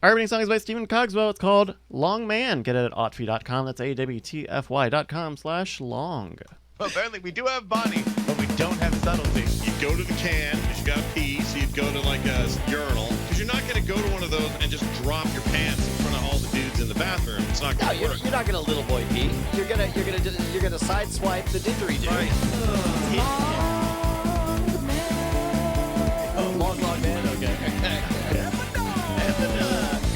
Our opening song is by Stephen Cogswell. It's called Long Man. Get it at autfy.com. That's awtfy.com/long. Well, apparently we do have body, but we don't have subtlety. You'd go to the can because you got to pee, so you'd go to like a urinal. Because you're not going to go to one of those and just drop your pants in front of all the dudes in the bathroom. It's not going to work. You're not gonna little boy pee. You're gonna sideswipe the didgeridoo. Right. Long man. Okay.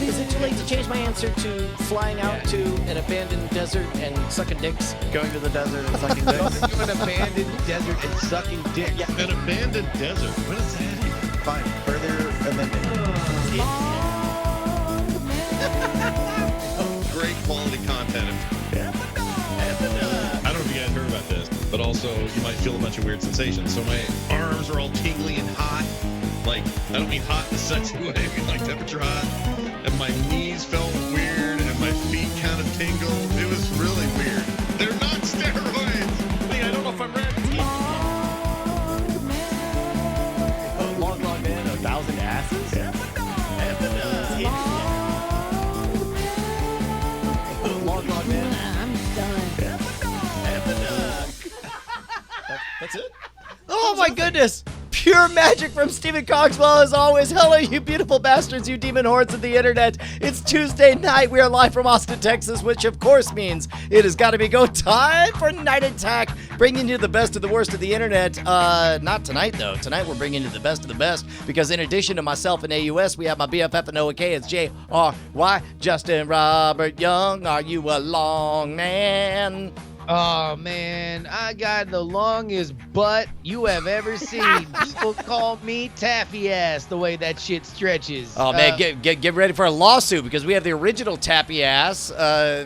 Is it too late to change my answer to flying out to an abandoned desert and sucking dicks? Going to the desert and sucking dicks. To an abandoned desert and sucking dick. Yeah. An abandoned desert. What is that even? Fine. Further amendment. Great quality content. I don't know if you guys heard about this, but also you might feel a bunch of weird sensations. So my arms are all tingly and hot. Like, I don't mean hot in a sexy way, I mean like temperature hot. And my knees felt weird and my feet kind of tingled. It was really weird. They're not steroids. Hey, I don't know if I'm ready. Long man, 1,000 asses? Long man. I'm done. That's it? Oh my goodness! Pure magic from Stephen Cogswell as always. Hello, you beautiful bastards, you demon hordes of the internet. It's Tuesday night. We are live from Austin, Texas, which of course means it has got to be go time for Night Attack, bringing you the best of the worst of the internet. Not tonight, though. Tonight we're bringing you the best of the best because in addition to myself and AUS, we have my BFF and Noah K. It's J-R-Y, Justin Robert Young. Are you a long man? Oh, man, I got the longest butt you have ever seen. People call me Taffy ass the way that shit stretches. Oh, man, get ready for a lawsuit because we have the original Tappy ass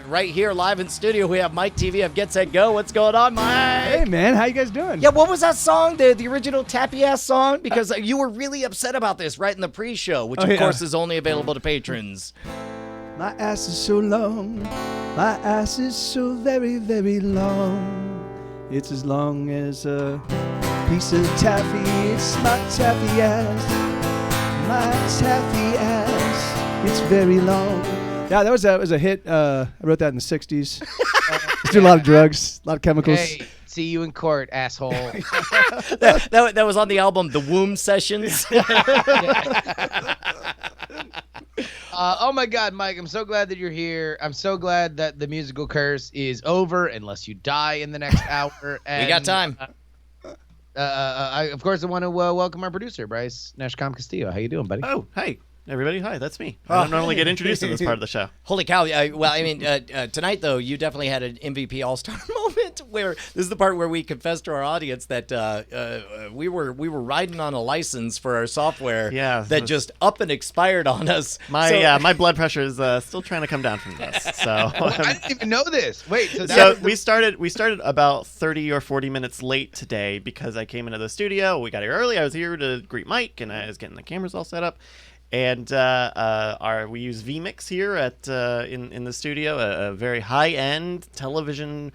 right here live in studio. We have MikeTV of Get Set Go. What's going on, Mike? Hey, man, how you guys doing? Yeah, what was that song, the original Tappy ass song? Because you were really upset about this right in the pre-show, which, of course, is only available to patrons. My ass is so long. My ass is so very, very long. It's as long as a piece of taffy. It's my taffy ass. My taffy ass. It's very long. Yeah, that was a hit. I wrote that in the 60s. Did a lot of drugs, a lot of chemicals. Hey, see you in court, asshole. that was on the album The Womb Sessions. Oh my God, Mike, I'm so glad that you're here. I'm so glad that the musical curse is over unless you die in the next hour. And, we got time. I want to welcome our producer, Bryce Nashcom Castillo. How you doing, buddy? Oh, hey. Everybody, hi, that's me. I don't normally get introduced in this part of the show. Holy cow. Tonight, though, you definitely had an MVP All-Star moment where this is the part where we confessed to our audience that we were riding on a license for our software that just up and expired on us. My blood pressure is still trying to come down from this. So I didn't even know this. Wait, so we started about 30 or 40 minutes late today because I came into the studio. We got here early. I was here to greet Mike, and I was getting the cameras all set up. And we use vMix here at in the studio, a very high-end television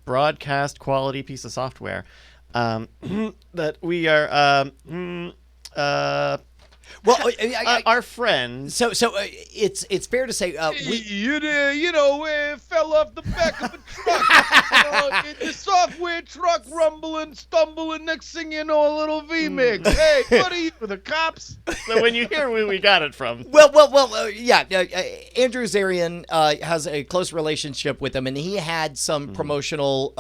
broadcast quality piece of software that we are our friends. So it's fair to say you fell off the back of a truck. In the software truck, rumbling, stumbling. Next thing you know, a little vMix. Hey, what are you, the cops? So when you hear where we got it from, Andrew Zarian has a close relationship with him, and he had some promotional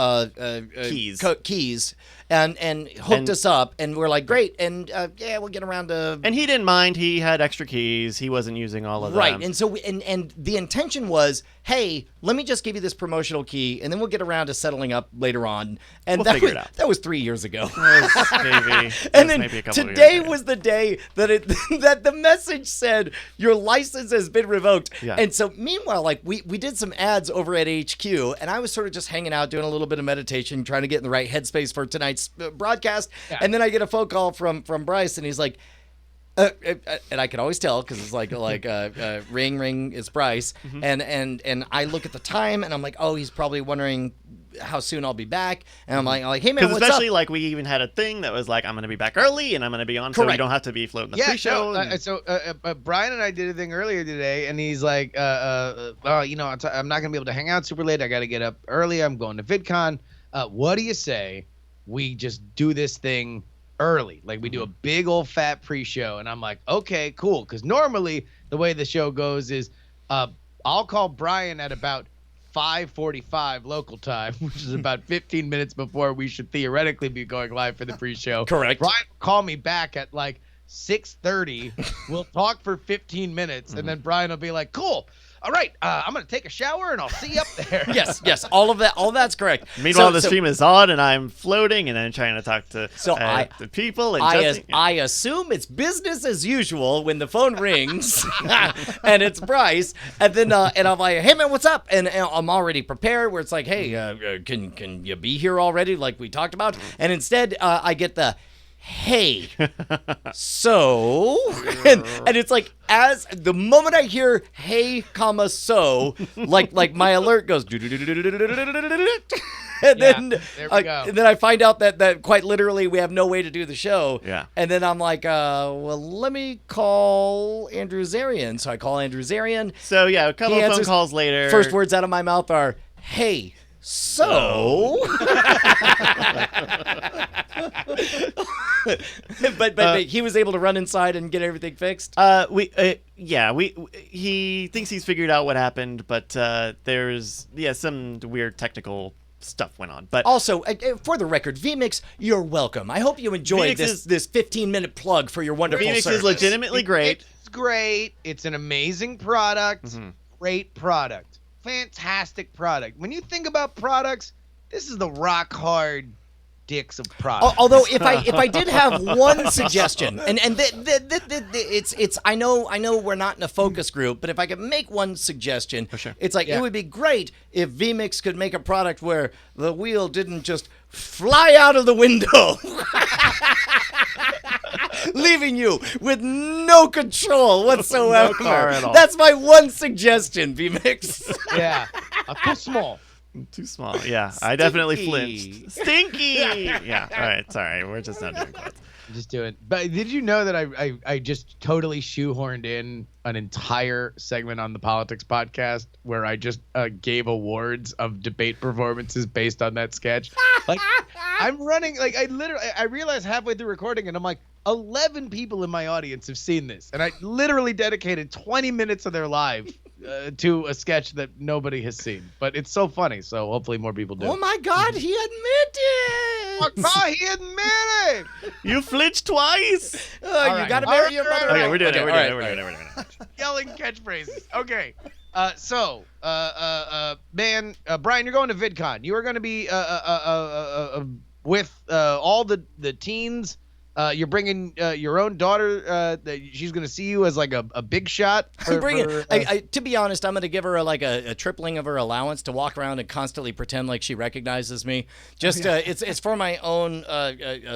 keys. And hooked us up, and we're like, great, and we'll get around to. And he didn't mind. He had extra keys. He wasn't using all of them. Right, and so and the intention was, hey, let me just give you this promotional key, and then we'll get around to settling up later on. And we'll figure it out. That was 3 years ago. Maybe today was the day that that the message said your license has been revoked. Yeah. And so meanwhile, like we did some ads over at HQ, and I was sort of just hanging out, doing a little bit of meditation, trying to get in the right headspace for tonight's broadcast. Yeah. And then I get a phone call from Bryce, and he's like, and I can always tell because it's like ring, it's Bryce. Mm-hmm. And I look at the time, and I'm like, oh, he's probably wondering how soon I'll be back. And I'm like, hey man, Because what's especially up? like we even had a thing that was like, I'm going to be back early and I'm going to be on, so we Correct. don't have to be floating the Yeah, pre-show. no, and- so Brian and I did a thing earlier today, and he's like, oh, you know, I'm not gonna be able to hang out super late. I got to get up early. I'm going to VidCon. What do you say we just do this thing early? Like we do a big old fat pre-show, and I'm like, okay, cool. Because normally the way the show goes is, I'll call Brian at about 5:45 local time, which is about 15 minutes before we should theoretically be going live for the pre-show. Correct. Brian will call me back at like 6:30. We'll talk for 15 minutes, and then Brian will be like, cool. All right, I'm going to take a shower, and I'll see you up there. Yes, all of that's correct. Meanwhile, the stream is on and I'm floating and I'm trying to talk to the people. And I assume it's business as usual when the phone rings and it's Bryce, and then and I'm like, hey man, what's up? And I'm already prepared. Where it's like, hey, can you be here already? Like we talked about. And instead, I get the hey, so, and it's like, as the moment I hear hey, comma, so, like my alert goes, and then, there we go. and then I find out that quite literally we have no way to do the show. Yeah. And then I'm like, well, let me call Andrew Zarian. So I call Andrew Zarian. So yeah, a couple He of phone answers- calls later. First words out of my mouth are, hey, so. but he was able to run inside and get everything fixed. He thinks he's figured out what happened, but there's some weird technical stuff went on. But Also, for the record, vMix, you're welcome. I hope you enjoyed vMix this 15-minute plug for your wonderful Phoenix service. is legitimately great. It's great. It's an amazing product. Mm-hmm. Great product. Fantastic product. When you think about products, this is the rock hard dicks of products. Although if I did have one suggestion, and it's I know we're not in a focus group, but if I could make one suggestion, sure. it's like it would be great if vMix could make a product where the wheel didn't just fly out of the window. Leaving you with no control whatsoever. No car at all. That's my one suggestion, vMix. Yeah. Too small. Too small. Yeah, I definitely Stinky. flinched. Stinky. Yeah. All right. Sorry, we're just not doing quotes. Just do it. But did you know that I just totally shoehorned in an entire segment on the Politics podcast where I just gave awards of debate performances based on that sketch? Like, I'm running, like, I realized halfway through recording and I'm like, 11 people in my audience have seen this. And I literally dedicated 20 minutes of their life to a sketch that nobody has seen. But it's so funny, so hopefully more people do. Oh my God, he admitted. Oh, God, he admitted it! You flinched twice. You right. gotta marry your All right, mother. all Okay, we're doing it. Okay, We're all doing it. right. We're doing it. We're doing it. Yelling catchphrases. Okay. Man, Brian, you're going to VidCon. You are going to be with all the teens. You're bringing your own daughter. That she's going to see you as like a big shot. To be honest, I'm going to give her a tripling of her allowance to walk around and constantly pretend like she recognizes me. Just it's for my own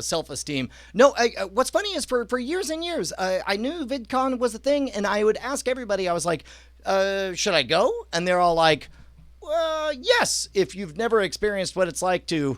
self-esteem. No, what's funny is for years and years, I knew VidCon was a thing, and I would ask everybody. I was like, should I go? And they're all like, yes, if you've never experienced what it's like to,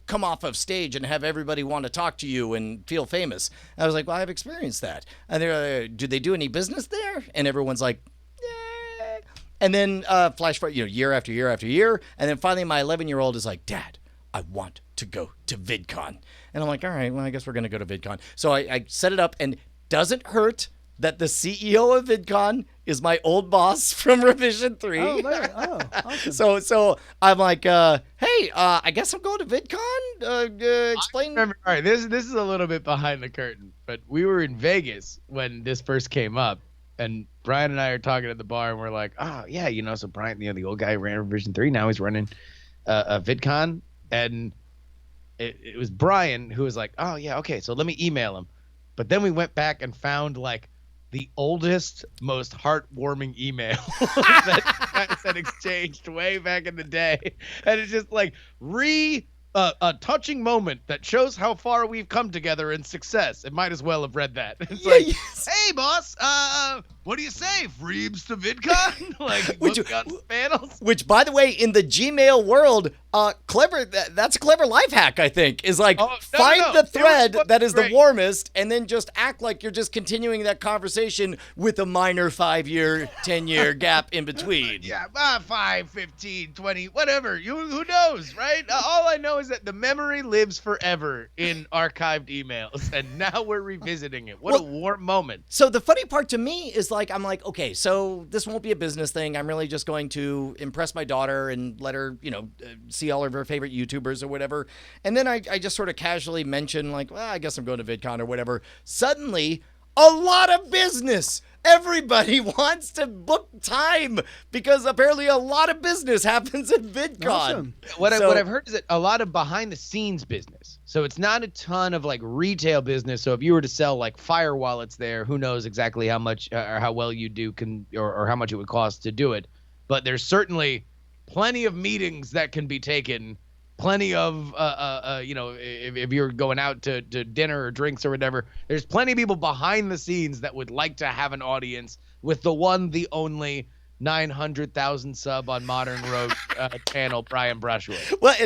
come off of stage and have everybody want to talk to you and feel famous. I was like, well, I've experienced that. And they're do they do any business there? And everyone's like, yeah. And then flash forward, year after year after year. And then finally my 11-year-old is like, Dad, I want to go to VidCon. And I'm like, all right, well, I guess we're going to go to VidCon. So I set it up, and doesn't hurt that the CEO of VidCon is my old boss from Revision 3. Awesome. So I'm like, hey, I guess I'm going to VidCon. Explain. Remember, all right, this is a little bit behind the curtain, but we were in Vegas when this first came up, and Brian and I are talking at the bar, and we're like, oh yeah, so Brian, the old guy who ran Revision 3, now he's running VidCon, and it was Brian who was like, oh yeah, okay, so let me email him. But then we went back and found like the oldest, most heartwarming email that exchanged way back in the day, and it's just like a touching moment that shows how far we've come together in success. It might as well have read that. It's like, yes. hey boss, what do you say? Freebs to VidCon? Like, Which- book on panels? Which, by the way, in the Gmail world, clever. That's a clever life hack, I think. Is like find the thread that is the warmest, and then just act like you're just continuing that conversation with a minor 5-year, 10-year gap in between. Yeah, 5, 15, 20, whatever. Who knows, right? All I know is that the memory lives forever in archived emails, and now we're revisiting it. What a warm moment. So the funny part to me is like, I'm like, okay, so this won't be a business thing. I'm really just going to impress my daughter and let her, see all of her favorite YouTubers or whatever. And then I just sort of casually mention like, well, I guess I'm going to VidCon or whatever. Suddenly, a lot of business. Everybody wants to book time because apparently a lot of business happens at VidCon. Awesome. What I've heard is that a lot of behind the scenes business. So it's not a ton of like retail business. So if you were to sell like Fire wallets there, who knows exactly how much or how well you do or how much it would cost to do it. But there's certainly plenty of meetings that can be taken. Plenty of, if you're going out to dinner or drinks or whatever, there's plenty of people behind the scenes that would like to have an audience with the one, the only 900,000 sub on Modern Rogue channel, Brian Brushwood. Well,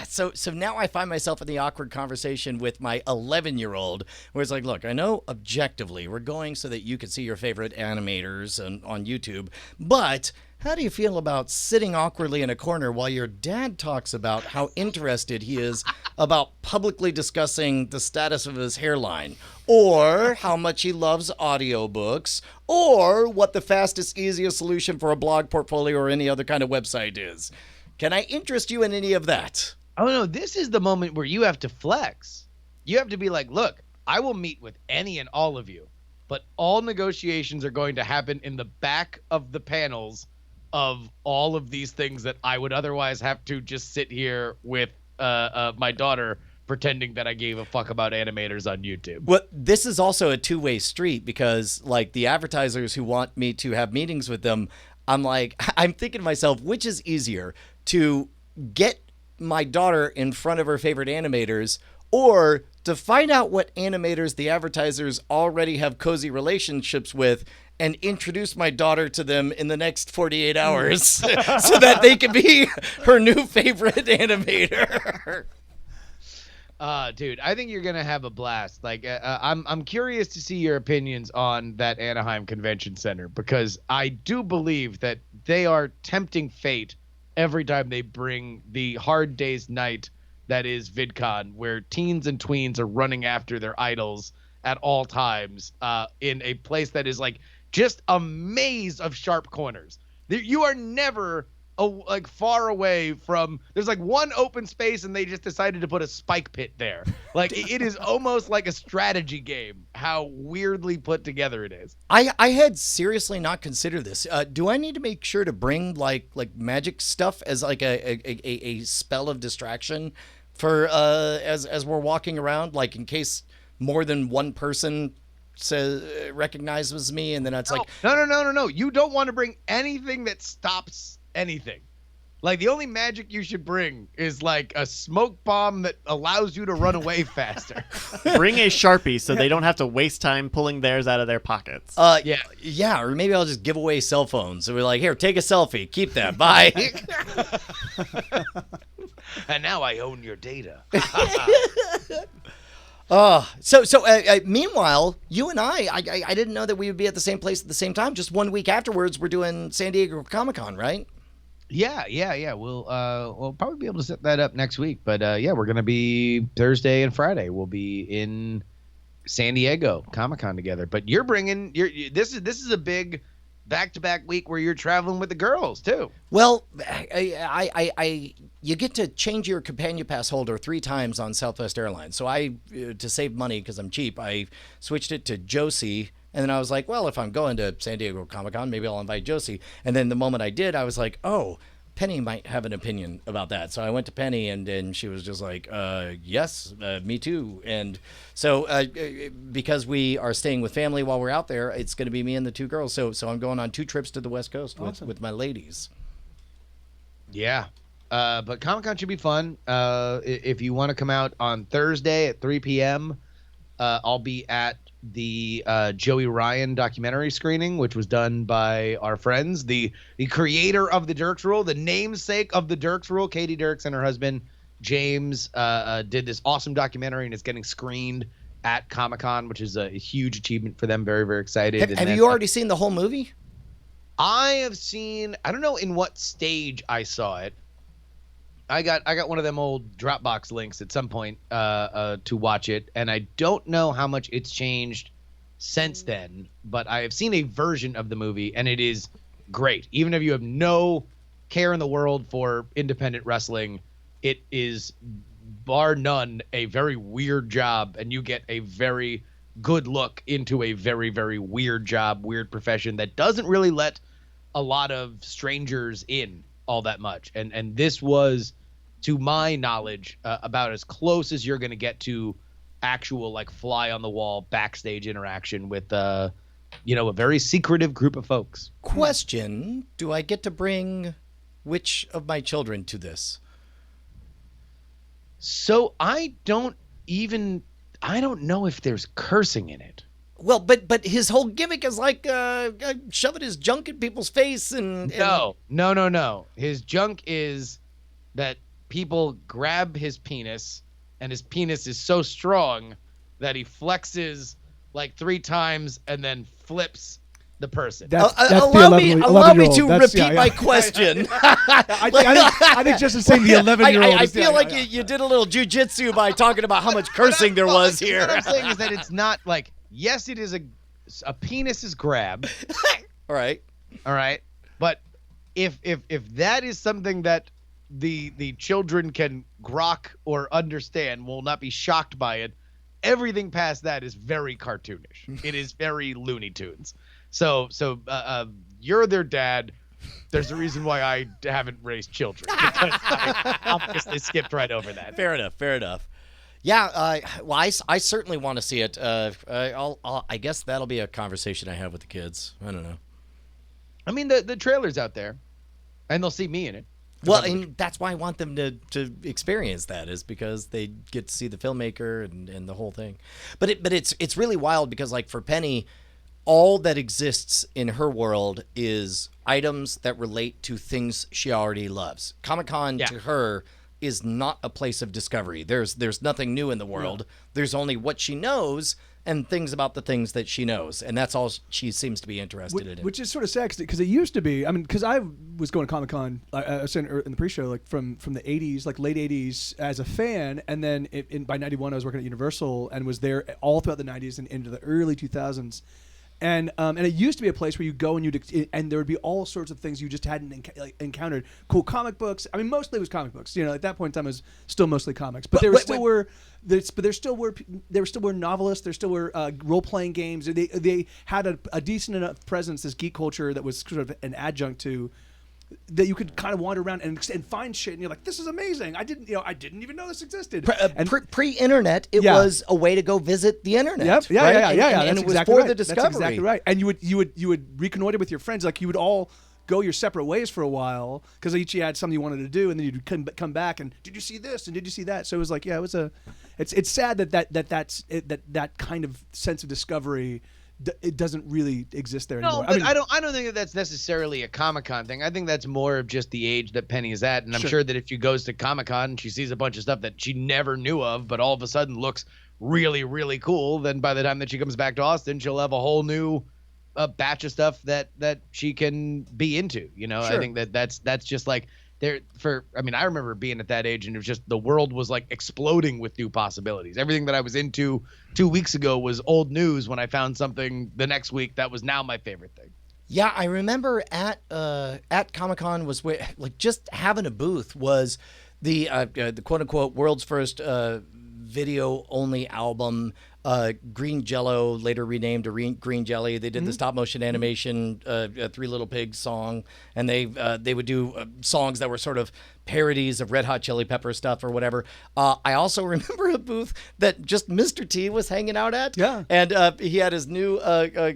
so now I find myself in the awkward conversation with my 11-year-old, where it's like, look, I know objectively we're going so that you can see your favorite animators on YouTube, but how do you feel about sitting awkwardly in a corner while your dad talks about how interested he is about publicly discussing the status of his hairline, or how much he loves audiobooks, or what the fastest, easiest solution for a blog portfolio or any other kind of website is? Can I interest you in any of that? Oh, no, this is the moment where you have to flex. You have to be like, look, I will meet with any and all of you, but all negotiations are going to happen in the back of the panels of all of these things that I would otherwise have to just sit here with my daughter pretending that I gave a fuck about animators on YouTube. Well, this is also a two-way street because, like, the advertisers who want me to have meetings with them, I'm thinking to myself, which is easier, to get my daughter in front of her favorite animators or to find out what animators the advertisers already have cozy relationships with and introduce my daughter to them in the next 48 hours so that they can be her new favorite animator. Dude, I think you're gonna have a blast. Like, I'm curious to see your opinions on that Anaheim Convention Center, because I do believe that they are tempting fate every time they bring the hard day's night that is VidCon, where teens and tweens are running after their idols at all times, in a place that is like just a maze of sharp corners. You are never far away from, there's like one open space and they just decided to put a spike pit there. Like it is almost like a strategy game, how weirdly put together it is. I had seriously not considered this. Do I need to make sure to bring like magic stuff as like a spell of distraction for as we're walking around, like in case more than one person recognizes me, and then it's like no. You don't want to bring anything that stops anything. Like the only magic you should bring is like a smoke bomb that allows you to run away faster. Bring a Sharpie so they don't have to waste time pulling theirs out of their pockets. Yeah, or maybe I'll just give away cell phones. So we're like, here, take a selfie, keep that, bye. And now I own your data. Meanwhile, you and I didn't know that we would be at the same place at the same time. Just 1 week afterwards, we're doing San Diego Comic-Con, right? Yeah. We'll probably be able to set that up next week. But we're gonna be Thursday and Friday. We'll be in San Diego Comic-Con together. But you're bringing this is a big back-to-back week where you're traveling with the girls too. Well, you get to change your companion pass holder 3 times on Southwest Airlines. So to save money because I'm cheap, I switched it to Josie. And then I was like, well, if I'm going to San Diego Comic-Con, maybe I'll invite Josie. And then the moment I did, I was like, oh, Penny might have an opinion about that. So I went to Penny, and then she was just like, yes, me too. And so because we are staying with family while we're out there, it's going to be me and the 2 girls. So I'm going on 2 trips to the West Coast with my ladies. Yeah. But Comic-Con should be fun. If you want to come out on Thursday at 3 p.m., I'll be at the Joey Ryan documentary screening, which was done by our friends, the creator of the Dirks Rule, the namesake of the Dirks Rule, Katie Dirks and her husband James did this awesome documentary, and it's getting screened at Comic-Con, which is a huge achievement for them. Very, very excited. Have you already seen the whole movie? I have seen, I don't know in what stage I saw it. I got one of them old Dropbox links at some point to watch it, and I don't know how much it's changed since then, but I have seen a version of the movie, and it is great. Even if you have no care in the world for independent wrestling, it is, bar none, a very weird job, and you get a very good look into a very, very weird job, weird profession that doesn't really let a lot of strangers in all that much. And this was, to my knowledge, about as close as you're going to get to actual like fly on the wall backstage interaction with a very secretive group of folks. Question: do I get to bring which of my children to this? So I don't know if there's cursing in it. Well, but his whole gimmick is like shoving his junk in people's face and... No. His junk is that people grab his penis, and his penis is so strong that he flexes like 3 times and then flips the person. Allow me to repeat my question. I think Justin's saying the 11-year-old. I feel like you did a little jujitsu by talking about how much cursing there was here. What I'm saying is that it's not like, yes, it is a penis is grabbed. All right. But if that is something that the children can grok or understand, will not be shocked by it, everything past that is very cartoonish. It is very Looney Tunes. So you're their dad. There's a reason why I haven't raised children, because I obviously skipped right over that. Fair enough. Yeah, well, I certainly want to see it. I guess that'll be a conversation I have with the kids. I don't know. I mean, the trailer's out there, and they'll see me in it. Well, and that's why I want them to experience that, is because they get to see the filmmaker and the whole thing. But it's really wild because, like, for Penny, all that exists in her world is items that relate to things she already loves. Comic-Con to her is not a place of discovery. There's nothing new in the world. Yeah. There's only what she knows and things about the things that she knows, and that's all she seems to be interested in. Which is sort of sad, because it used to be. I mean, because I was going to Comic-Con, I was saying in the pre-show, like from the 80s, like late 80s, as a fan, and then by 91 I was working at Universal and was there all throughout the 90s and into the early 2000s. And it used to be a place where you go and there would be all sorts of things you just hadn't encountered. Cool comic books. I mean, mostly it was comic books. At that point in time, it was still mostly comics. But there still were novelists. There still were role playing games. They had a decent enough presence, this geek culture that was sort of an adjunct to, that you could kind of wander around and find shit, and you're like, this is amazing. I didn't even know this existed. Pre-internet, it was a way to go visit the internet. Yep. Yeah. And it was for the discovery. That's exactly right. And you would reconnoiter with your friends. Like, you would all go your separate ways for a while because each you had something you wanted to do, and then you'd come back and, did you see this and did you see that? So it was like, it's sad that kind of sense of discovery, it doesn't really exist there anymore. No, but I don't think that's necessarily a Comic-Con thing. I think that's more of just the age that Penny is at, and I'm sure that if she goes to Comic-Con and she sees a bunch of stuff that she never knew of, but all of a sudden looks really, really cool, then by the time that she comes back to Austin, she'll have a whole new batch of stuff that she can be into. I think that's just like I remember being at that age, and it was just, the world was like exploding with new possibilities. Everything that I was into 2 weeks ago was old news when I found something the next week that was now my favorite thing. Yeah, I remember at Comic-Con was where, like, just having a booth was the quote unquote world's first video only album. Green Jello, later renamed to Green Jelly. They did the stop motion animation Three Little Pigs song, and they would do songs that were sort of parodies of Red Hot Chili Pepper stuff or whatever. I also remember a booth that just Mr. T was hanging out at. Yeah. And he had his new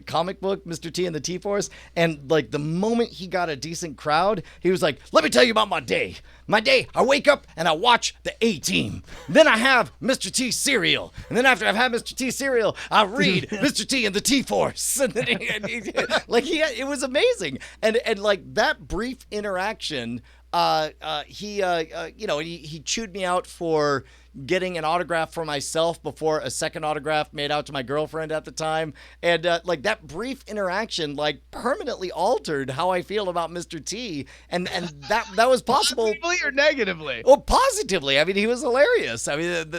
comic book, Mr. T and the T-Force. And like the moment he got a decent crowd, he was like, let me tell you about my day. My day, I wake up and I watch the A-Team. Then I have Mr. T cereal. And then after I've had Mr. T T cereal. I read Mr. T and the T Force. And then it was amazing. And like that brief interaction, he chewed me out for getting an autograph for myself before a second autograph made out to my girlfriend at the time. And like that brief interaction, like permanently altered how I feel about Mr. T. And that was possible. Positively or negatively? Well, positively. I mean, he was hilarious. I mean,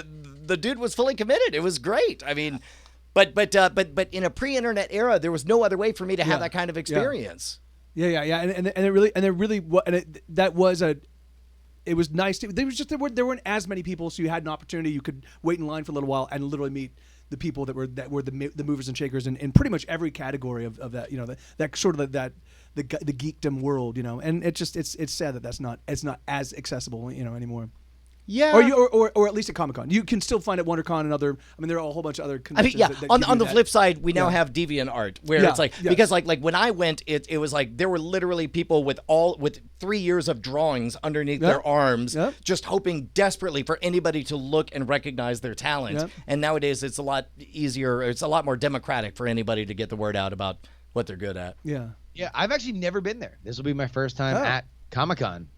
the dude was fully committed. It was great. I mean, but in a pre-internet era, there was no other way for me to have that kind of experience. Yeah. And it was nice. There weren't as many people, so you had an opportunity. You could wait in line for a little while and literally meet the people that were the movers and shakers in pretty much every category of that. That sort of the geekdom world. And it's sad that that's not as accessible anymore. Yeah, or at least at Comic-Con, you can still find at WonderCon and other. I mean, there are a whole bunch of other conventions. On the flip side, we now have DeviantArt, where it's like because like when I went, it was like there were literally people with 3 years of drawings underneath their arms, just hoping desperately for anybody to look and recognize their talent. Yep. And nowadays, it's a lot easier. It's a lot more democratic for anybody to get the word out about what they're good at. Yeah, I've actually never been there. This will be my first time at Comic-Con.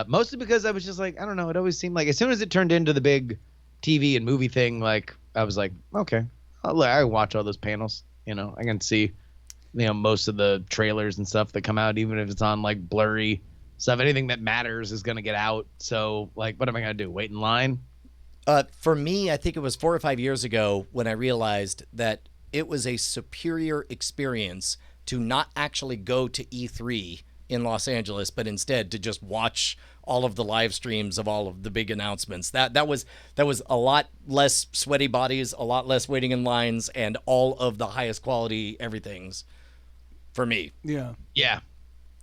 Mostly because I was just like, I don't know. It always seemed like as soon as it turned into the big TV and movie thing, like I was like, okay, I watch all those panels. I can see, most of the trailers and stuff that come out, even if it's on like blurry stuff. Anything that matters is gonna get out. So like, what am I gonna do? Wait in line? For me, I think it was 4 or 5 years ago when I realized that it was a superior experience to not actually go to E3 in Los Angeles, but instead to just watch all of the live streams of all of the big announcements. That was a lot less sweaty bodies, a lot less waiting in lines, and all of the highest quality everything's for me. Yeah.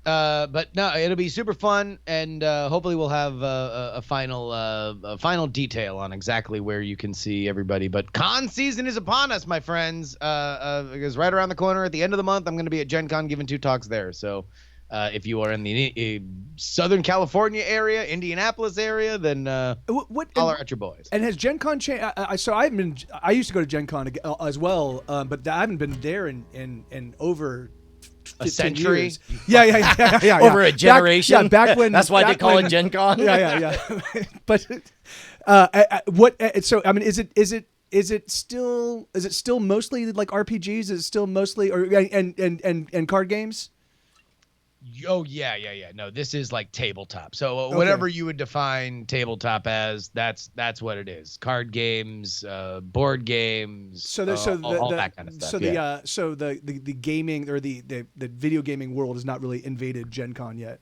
But no, it'll be super fun, and hopefully we'll have a final detail on exactly where you can see everybody. But con season is upon us, my friends. Because right around the corner at the end of the month, I'm going to be at Gen Con giving 2 talks there. So if you are in the Southern California area, Indianapolis area, then holler at your boys. And has Gen Con changed? I used to go to Gen Con as well, but I haven't been there in over a century. Years. Yeah. Over a generation. Back when. That's why they call it Gen Con. Yeah. But So I mean, is it still mostly like RPGs? Is it still mostly and card games? Oh yeah. No, this is like tabletop. So whatever you would define tabletop as, that's what it is. Card games, board games, all that kind of stuff. So the gaming or the video gaming world has not really invaded Gen Con yet.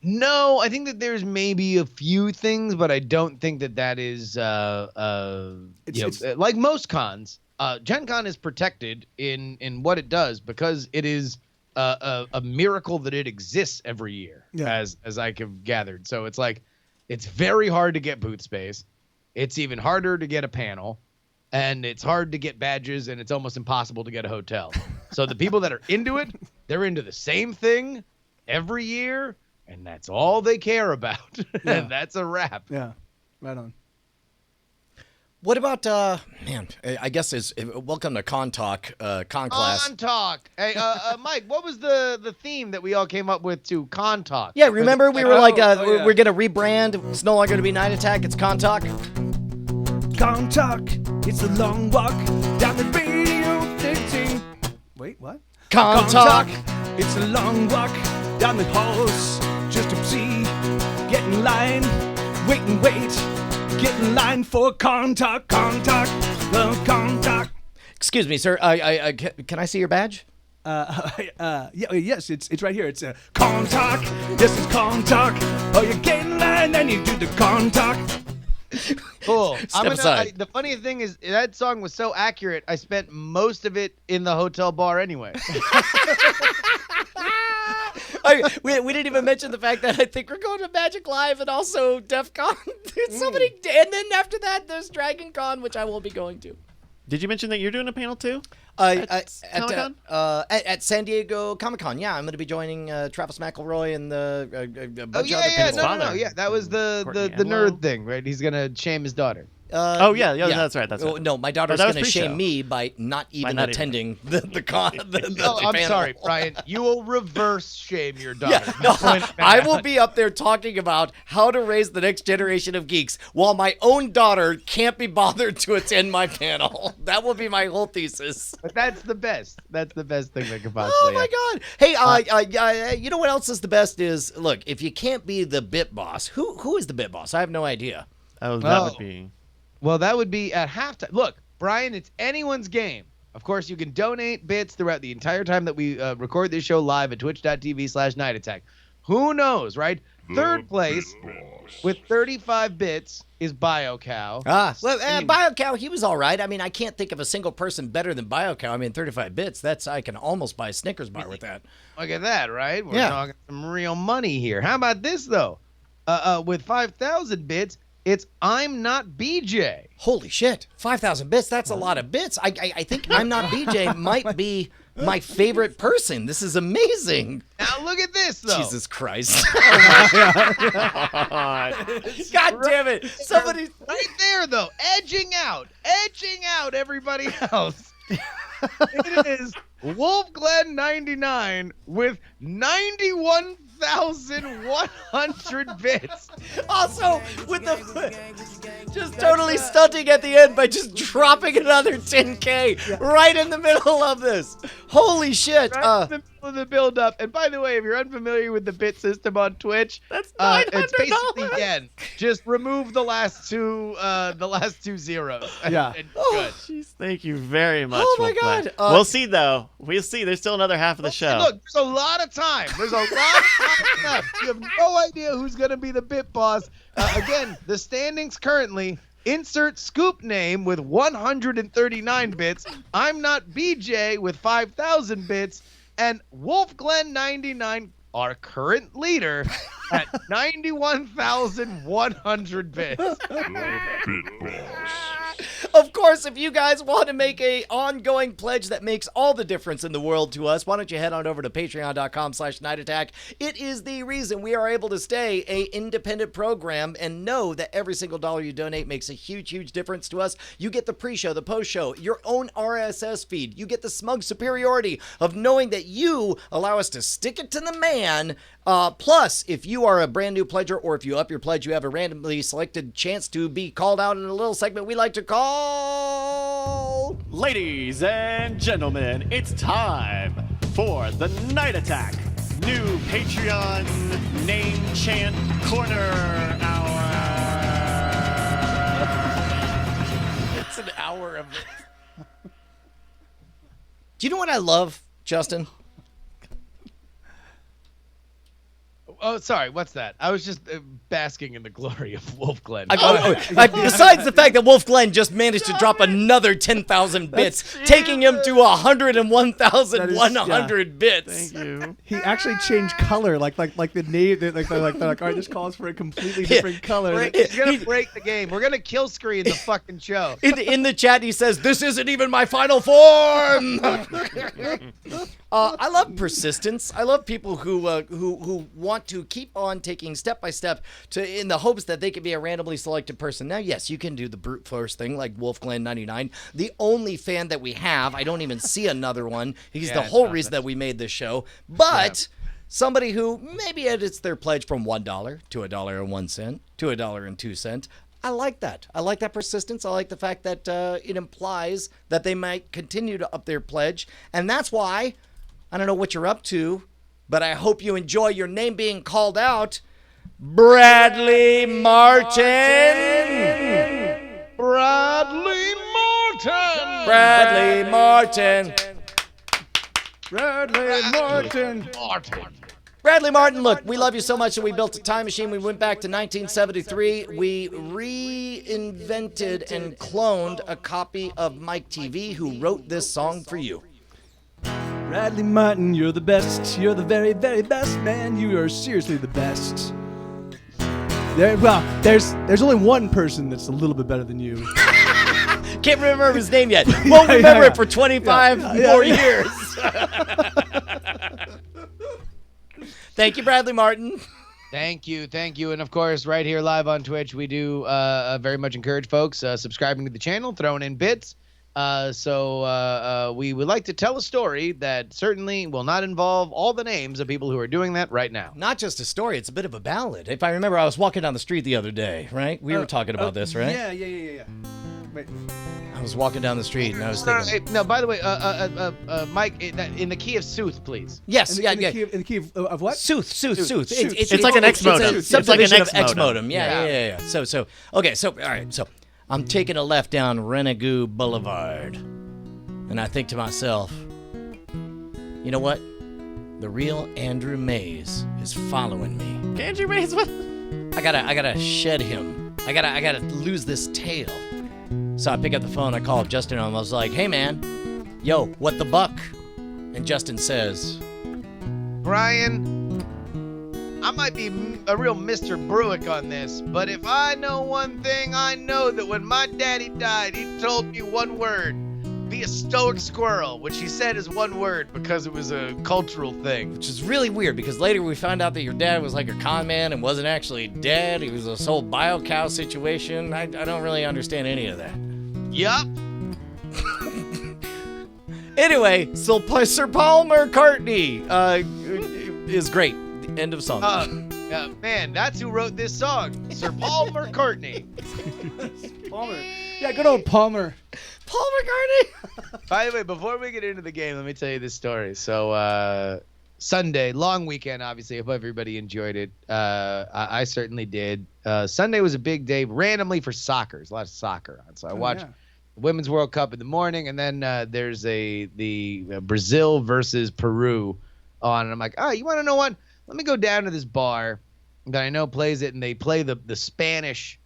No, I think that there's maybe a few things, but I don't think that is like most cons. Gen Con is protected in what it does because it is a miracle that it exists every year, as I have gathered. So it's like it's very hard to get booth space. It's even harder to get a panel, and it's hard to get badges, and it's almost impossible to get a hotel. So the people that are into it, they're into the same thing every year, and that's all they care about. And that's a wrap. Yeah, right on. What about I guess is welcome to Con Talk, Con Class. Con Talk. Hey, Mike, what was the theme that we all came up with to Con Talk? Yeah, remember we were we're gonna rebrand. It's no longer gonna be Night Attack. It's Con Talk. Con Talk. It's a long walk down the radio 15. Wait, what? Con Talk. It's a long walk down the halls just to see, get in line, wait. Get in line for Con Talk, the Con Talk. Excuse me, sir. Can I see your badge? Yes, it's right here. It's Con Talk. This is Con Talk. Oh, you get in line and you do the Con Talk. Cool. Aside. The funny thing is that song was so accurate. I spent most of it in the hotel bar anyway. We didn't even mention the fact that I think we're going to Magic Live and also DEF CON. There's so many, and then after that, there's Dragon Con, which I will be going to. Did you mention that you're doing a panel too? At San Diego Comic-Con, yeah. I'm going to be joining Travis McElroy and the bunch of other panelists. No. Yeah, that was the nerd thing, right? He's going to shame his daughter. Oh, yeah, that's right. That's Oh, right. no, my daughter's that was going to shame pre-show. me by not even not even- attending the No, I'm panel. sorry, Brian. You will reverse shame your daughter. Yeah, no, I will be up there talking about how to raise the next generation of geeks while my own daughter can't be bothered to attend my panel. That will be my whole thesis. But that's the best. That's the best thing that could possibly Oh my happen. God! Hey, you know what else is the best is look, if you can't be the bit boss, who is the bit boss? I have no idea. Oh, that Oh. would be. Well, that would be at halftime. Look, Brian, it's anyone's game. Of course, you can donate bits throughout the entire time that we record this show live at twitch.tv/Night Attack. Who knows, right? Third place with 35 bits is BioCow. BioCow, he was all right. I mean, I can't think of a single person better than BioCow. I mean, 35 bits, I can almost buy a Snickers bar with that. Look at that, right? We're Yeah. talking some real money here. How about this, though? With 5,000 bits, it's I'm Not BJ. Holy shit, 5,000 bits, that's a lot of bits. I think I'm Not BJ might be my favorite person. This is amazing. Now look at this, though. Jesus Christ. God. God damn it. Somebody. Right there, though, edging out everybody else. It is Wolfglen99 with 91,100 bits. Also, with the just totally stunting at the end by just dropping another 10K right in the middle of this. Holy shit. Right in the middle of the build-up. And by the way, if you're unfamiliar with the bit system on Twitch, That's it's basically $900. again just remove the last two zeros. Yeah. And Oh, good. Jeez, thank you very much. Oh my Wolfglen. God. We'll see though. We'll see. There's still another half of the show. Look, there's a lot of time. There's a lot of time left. You have no idea who's going to be the bit boss. Again, the standings currently. Insert scoop name with 139 bits. I'm Not BJ with 5,000 bits. And Wolfglen99, our current leader, at 91,100 bits. Of course, if you guys want to make a ongoing pledge that makes all the difference in the world to us, why don't you head on over to patreon.com/Night Attack. It is the reason we are able to stay a independent program and know that every single dollar you donate makes a huge, huge difference to us. You get the pre-show, the post-show, your own RSS feed. You get the smug superiority of knowing that you allow us to stick it to the man. Plus, if you are a brand new pledger or if you up your pledge, you have a randomly selected chance to be called out in a little segment we like to call... Ladies and gentlemen, it's time for the Night Attack new Patreon name chant corner hour. It's an hour of it. Do you know what I love, Justin? Oh, sorry. What's that? I was just basking in the glory of Wolfglen. Besides the fact that Wolfglen just managed to drop another 10,000 bits, taking him to 101,100 bits. Thank you. He actually changed color, like the name. They're like, all right, this calls for a completely different color. He's going to break the game. We're going to kill screen the fucking show. In the chat, he says, "This isn't even my final form." I love persistence. I love people who want to keep on taking step by step in the hopes that they can be a randomly selected person. Now, yes, you can do the brute force thing like Wolfglen99, the only fan that we have. I don't even see another one. He's the whole reason that we made this show. But somebody who maybe edits their pledge from $1 to $1.01 to $1.02. I like that. I like that persistence. I like the fact that it implies that they might continue to up their pledge. And that's why, I don't know what you're up to, but I hope you enjoy your name being called out. Bradley Martin. Bradley Martin. Bradley Martin. Bradley Martin. Bradley Martin, look, we love you so much that we built a time machine. We went back to 1973. We reinvented and cloned a copy of MikeTV, who wrote this song for you. Bradley Martin, you're the best. You're the very, very best, man. You are seriously the best. There's only one person that's a little bit better than you. Can't remember his name yet. Won't remember it for 25 more years. Thank you, Bradley Martin. Thank you. And of course, right here live on Twitch, we do very much encourage folks subscribing to the channel, throwing in bits. So we would like to tell a story that certainly will not involve all the names of people who are doing that right now. Not just a story, it's a bit of a ballad. If I remember, I was walking down the street the other day, right? We were talking about this, right? Yeah. Wait. I was walking down the street and I was thinking... No, by the way, Mike, in the key of sooth, please. Yes, In the key of what? Sooth. It's like an X modem. It's like an X modem. modem. Yeah. So, okay, all right, so I'm taking a left down Renegade Boulevard, and I think to myself, you know what? The real Andrew Mays is following me. Andrew Mays, what? I gotta shed him. I gotta lose this tail. So I pick up the phone, I call Justin, and I was like, hey man, yo, what the buck? And Justin says, Brian, I might be a real Mr. Bruick on this, but if I know one thing, I know that when my daddy died, he told me one word: be a stoic squirrel, which he said is one word because it was a cultural thing. which is really weird because later we found out that your dad was like a con man and wasn't actually dead. He was this whole bio cow situation. I don't really understand any of that. Yup. Anyway, so Sir Paul McCartney is great. The end of song. Man, that's who wrote this song. Sir Paul McCartney. Palmer. Yeah, good old Palmer. Paul McCartney. By the way, before we get into the game, let me tell you this story. So, Sunday, long weekend, obviously. I hope everybody enjoyed it. I certainly did. Sunday was a big day randomly for soccer. There's a lot of soccer on. So I watched the Women's World Cup in the morning, and then there's the Brazil versus Peru on. And I'm like, oh, you want to know what? Let me go down to this bar that I know plays it, and they play the Spanish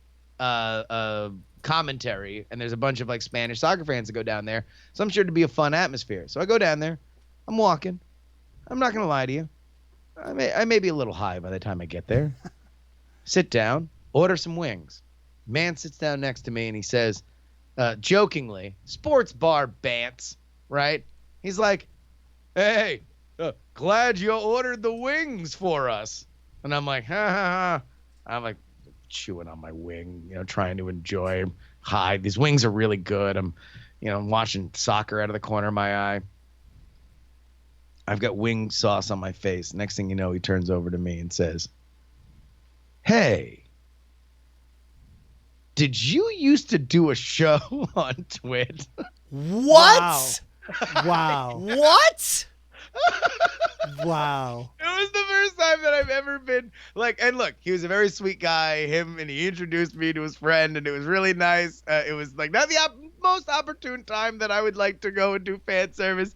commentary, and there's a bunch of like Spanish soccer fans that go down there. So I'm sure it'd be a fun atmosphere. So I go down there. I'm walking. I'm not going to lie to you. I may be a little high by the time I get there. Sit down, order some wings. Man sits down next to me and he says, jokingly, sports bar bants, right? He's like, hey, glad you ordered the wings for us. And I'm like, ha ha ha. I'm like chewing on my wing, trying to enjoy high. These wings are really good. I'm watching soccer out of the corner of my eye. I've got wing sauce on my face. Next thing you know, he turns over to me and says, hey, did you used to do a show on Twit? What? Wow. What? Wow. It was the first time that I've ever been like, and look, he was a very sweet guy, and he introduced me to his friend, and it was really nice. It was like not the most opportune time that I would like to go and do fan service.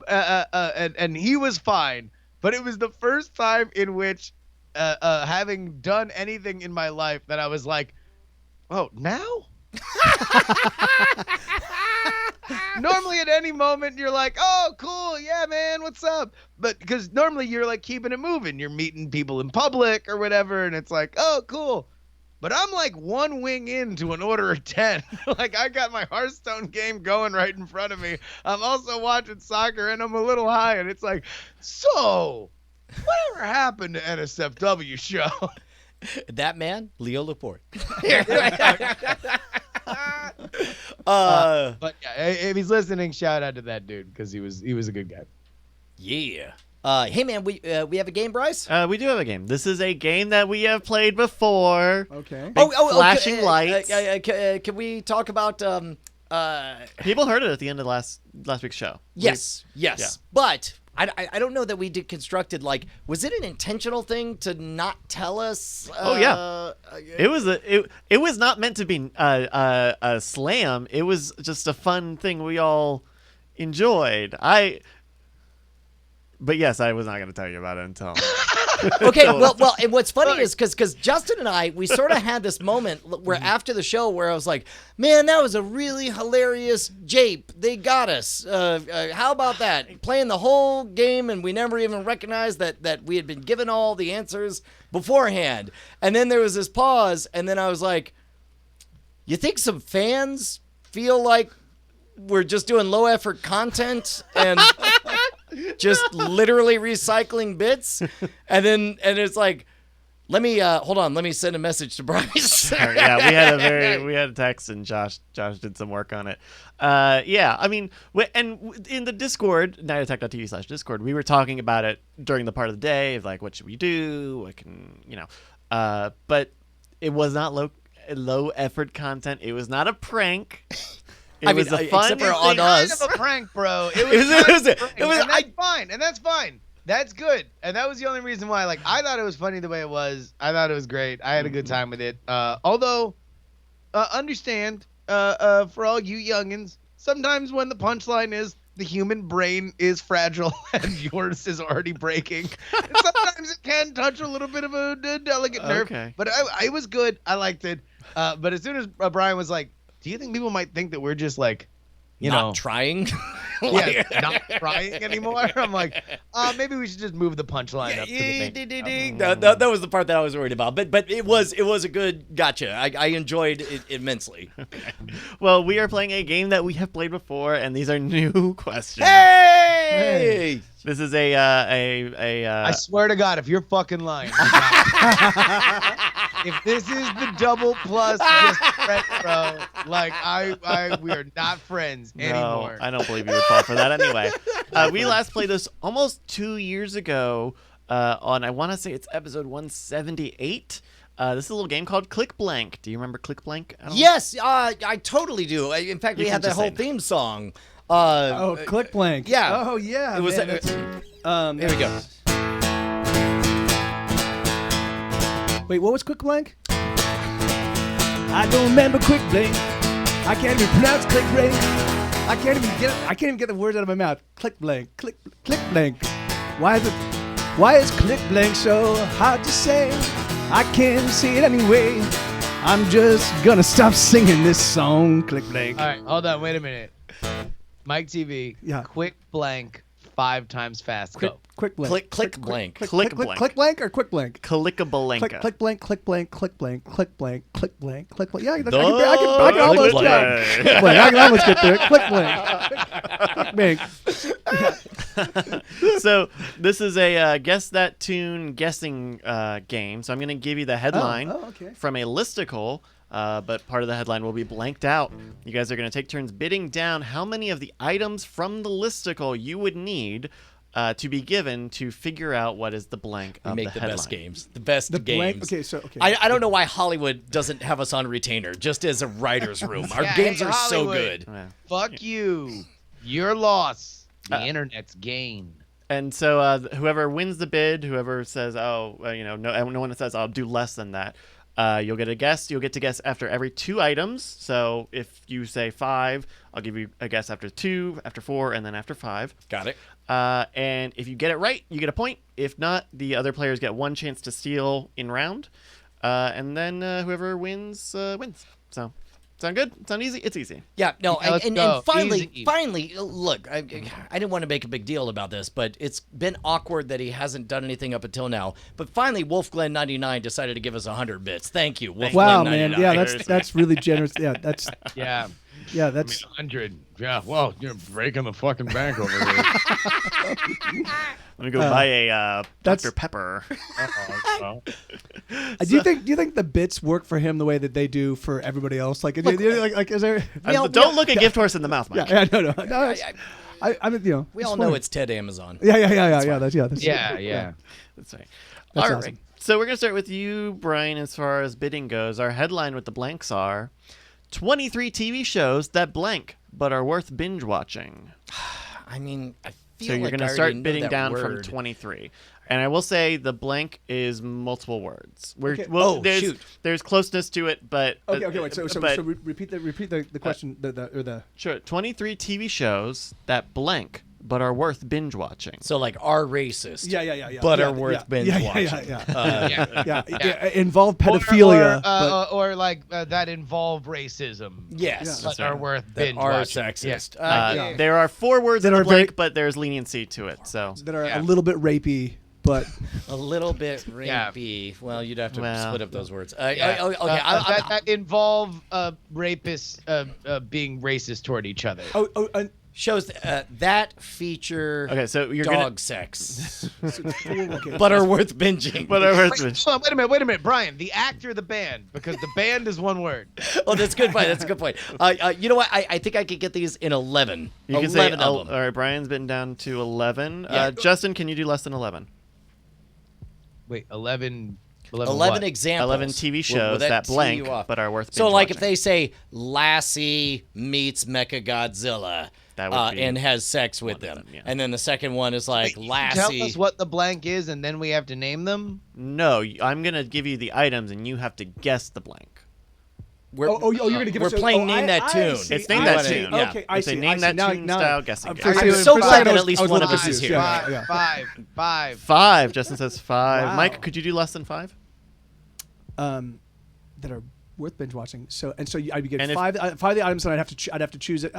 And he was fine, but it was the first time in which, having done anything in my life that I was like, oh, now? Normally at any moment you're like, oh, cool, yeah, man, what's up? But because normally you're like keeping it moving. You're meeting people in public or whatever, and it's like, oh, cool. But I'm like one wing into an order of 10. Like I got my Hearthstone game going right in front of me. I'm also watching soccer and I'm a little high, and it's like, so whatever happened to NSFW show? That man, Leo Laporte. But yeah, if he's listening, shout out to that dude because he was a good guy. Yeah. Hey man, we have a game, Bryce? We do have a game. This is a game that we have played before. Okay. Big flashing lights. Can we talk about People heard it at the end of last week's show. Yes. Yeah. But I don't know that we did constructed like, was it an intentional thing to not tell us? Oh yeah, it was not meant to be a slam. It was just a fun thing we all enjoyed. But yes, I was not going to tell you about it until. Okay, well, and what's funny is because Justin and I, we sort of had this moment where after the show where I was like, man, that was a really hilarious jape. They got us. How about that? Playing the whole game and we never even recognized that we had been given all the answers beforehand. And then there was this pause, and then I was like, you think some fans feel like we're just doing low effort content and just literally recycling bits? And it's like, Let me hold on. Let me send a message to Bryce. Yeah, we had a text, and Josh did some work on it. Yeah, I mean, in the Discord, nightattack.tv/Discord, we were talking about it during the part of the day of like, what should we do? What can but it was not low effort content. It was not a prank. It was a fun except for It's on kind us. of a prank, bro. It was that's fine, and that's fine. That's good, and that was the only reason why. Like, I thought it was funny the way it was. I thought it was great. I had a good time with it. Although, understand, for all you youngins, sometimes when the punchline is the human brain is fragile and yours is already breaking, and sometimes it can touch a little bit of a delicate nerve. Okay. But I was good. I liked it. But as soon as Brian was like, "Do you think people might think that we're just like, not trying?" not trying anymore?" I'm like, maybe we should just move the punchline up to the main. That was the part that I was worried about. But it was a good gotcha. I enjoyed it immensely. Well, we are playing a game that we have played before, and these are new questions. Hey! This is I swear to God, if you're fucking lying, if this is the double plus just friend, bro, like we are not friends anymore. I don't believe you would fall for that anyway. We last played this almost 2 years ago on, I want to say it's episode 178. This is a little game called Click Blank. Do you remember Click Blank? Yes, I totally do. In fact, we had that whole theme song. Click Blank. Yeah. Oh, yeah. It was. Man, Here we go. Wait, what was Quick Blank? I don't remember Quick Blank. I can't even pronounce Click Blank. I can't even get the words out of my mouth. Click Blank. Click Blank. Why is Click Blank so hard to say? I can't say it anyway. I'm just gonna stop singing this song. Click Blank. All right, hold on, wait a minute. MikeTV. Yeah. Quick blank 5 times fast. Go. Quick Blank. Click blank. Click Blank. Click Blank or Quick Blank? Click-a-blanka. Click Blank. Click Blank. Click Blank. Click Blank. Click Blank. Click Blank. Yeah, I can Click almost Blank. Click Blank. I can almost get there. Click Blank. Click Blank. So this is a guess that tune guessing game. So I'm going to give you the headline okay. from a listicle, but part of the headline will be blanked out. You guys are going to take turns bidding down how many of the items from the listicle you would need to be given to figure out what is the blank of Make the the headline. best games. The best games. Blank. Okay. I don't know why Hollywood doesn't have us on retainer, just as a writer's room. Our Yeah, games hey, are so Hollywood. good. Yeah. Fuck you. Your loss. The internet's gain. And so whoever wins the bid, whoever says, no one says I'll do less than that, you'll get a guess. You'll get to guess after every 2 items. So if you say 5, I'll give you a guess after 2, after 4, and then after 5. Got it. And if you get it right, you get a point. If not, the other players get 1 chance to steal in round. And then whoever wins, wins. So, sound good? Sound easy? It's easy. Yeah, no, Yeah, let's and go. finally, Easy. look, I didn't want to make a big deal about this, but it's been awkward that he hasn't done anything up until now. But finally, Wolfglen99 decided to give us 100 bits. Thank you, Wolfglen99. Wow, man. Yeah, that's really generous. Yeah, that's Yeah. that's 100. Yeah, well, you're breaking the fucking bank over here. Let me go buy a that's- Dr. Pepper. Do you think the bits work for him the way that they do for everybody else? Like is there? Don't look a gift horse in the mouth, Mike. Yeah, no. I mean, We all know it's Ted Amazon. Yeah. That's Yeah. That's right. That's All right. awesome. So we're going to start with you, Brian, as far as bidding goes. Our headline with the blanks are 23 TV shows that blank but are worth binge watching. I mean, I feel So you're like going I to already start know bidding that down from word. 23. And I will say the blank is multiple words. Okay. Shoot. There's closeness to it, but Okay, wait. So but- repeat the question. The sure. 23 TV shows that blank but are worth binge watching. So like are racist. yeah. But Yeah, are worth binge yeah, watching. Yeah. Involve pedophilia. but Or like that involve racism. Yes. But are worth That binge are watching. sexist. Yeah. There are 4 words That in the are very- blank, but there's leniency to it. So that are Yeah. a little bit rapey, but A little bit Yeah. rapey. Well, you'd have to Well, split up those words. Yeah. Okay. That involve rapists being racist toward each other. Shows that feature Okay, so you're dog sex, Okay. but are worth binging. But over Wait a minute, Brian. The actor, the band, because the band is one word. Oh, that's a good point. That's a good point. You know what? I think I could get these in 11. You can say, 11 of them. all right, Brian's been down to 11. Yeah. Justin, can you do less than 11? Wait, 11 11 what? examples. 11 TV Will shows that tee blank, you off? but are worth So, binge like, if watching. they say Lassie meets Mechagodzilla That would be and has sex with one of them. them, yeah. And then the second one is like Wait, you Lassie. tell us what the blank is, and then we have to name them? No, I'm going to give you the items, and you have to guess the blank. We're, you're gonna give we're us. playing Name That Tune. It's Name That see. Tune. Yeah. Okay, I It's a see. Name I That see. Now- Tune now- style guessing I'm game. for a I'm second- so for a glad second that I was- at least I was a one little of us is confused. here. Yeah. Five. 5. Justin says 5. Wow. Mike, could you do less than 5? That are worth binge watching. So I'd be getting And if- five of the items, and I'd have to choose it.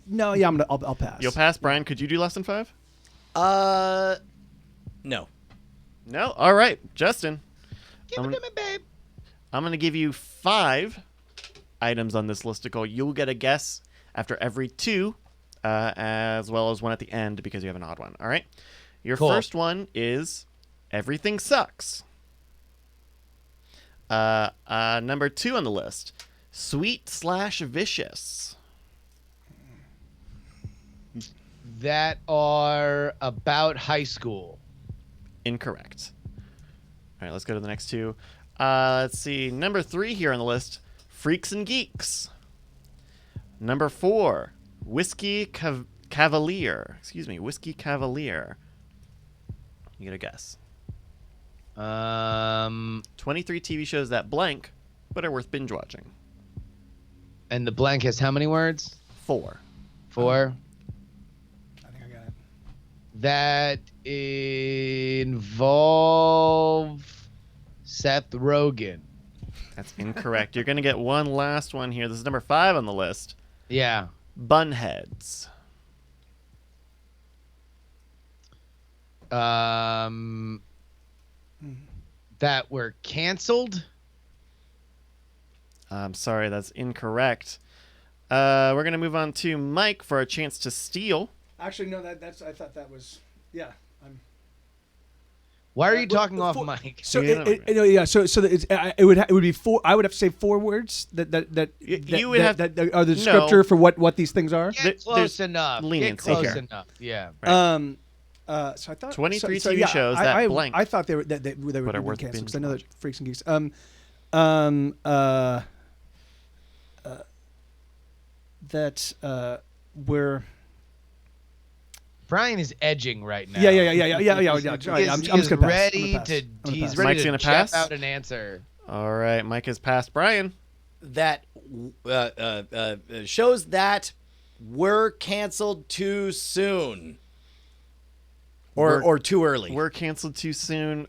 No, yeah, I'll pass. You'll pass. Brian, could you do less than 5? No. No? All right. Justin. Give it to me, babe. I'm going to give you 5 items on this listicle. You'll get a guess after every 2, as well as one at the end because you have an odd one. All right? Your Cool. first one is Everything Sucks. Number 2 on the list, Sweet/Vicious. That are about high school. Incorrect. All right, let's go to the next 2. Let's see. Number 3 here on the list, Freaks and Geeks. Number 4, Whiskey Cavalier. Excuse me, Whiskey Cavalier. You get a guess. 23 TV shows that blank, but are worth binge watching. And the blank has how many words? 4. 4. I think I got it. That involve Seth Rogen. That's incorrect. You're going to get one last one here. This is number 5 on the list. Yeah. Bunheads. That were canceled. I'm sorry, that's incorrect. We're going to move on to Mike for a chance to steal. Actually, no. That's. I thought that was. Yeah. Why are Yeah, you but talking the off four- mic? So Yeah, yeah. So it would be 4. I would have to say 4 words that You would have- that are the descriptor for what these things are. Get there's close enough. Get leniency close here. enough. Yeah. Right. So I thought 23 TV yeah, shows I blank. I thought they were they were but are being worth canceled binge because I know that watching. Freaks and Geeks. That we're Brian is edging right now. yeah. I'm He's just gonna pass. ready I'm gonna pass. to. I'm gonna He's pass. ready Mike's to gonna check pass? out an answer. All right, Mike has passed Brian. That shows that were canceled too soon. Or too early. We're canceled too soon.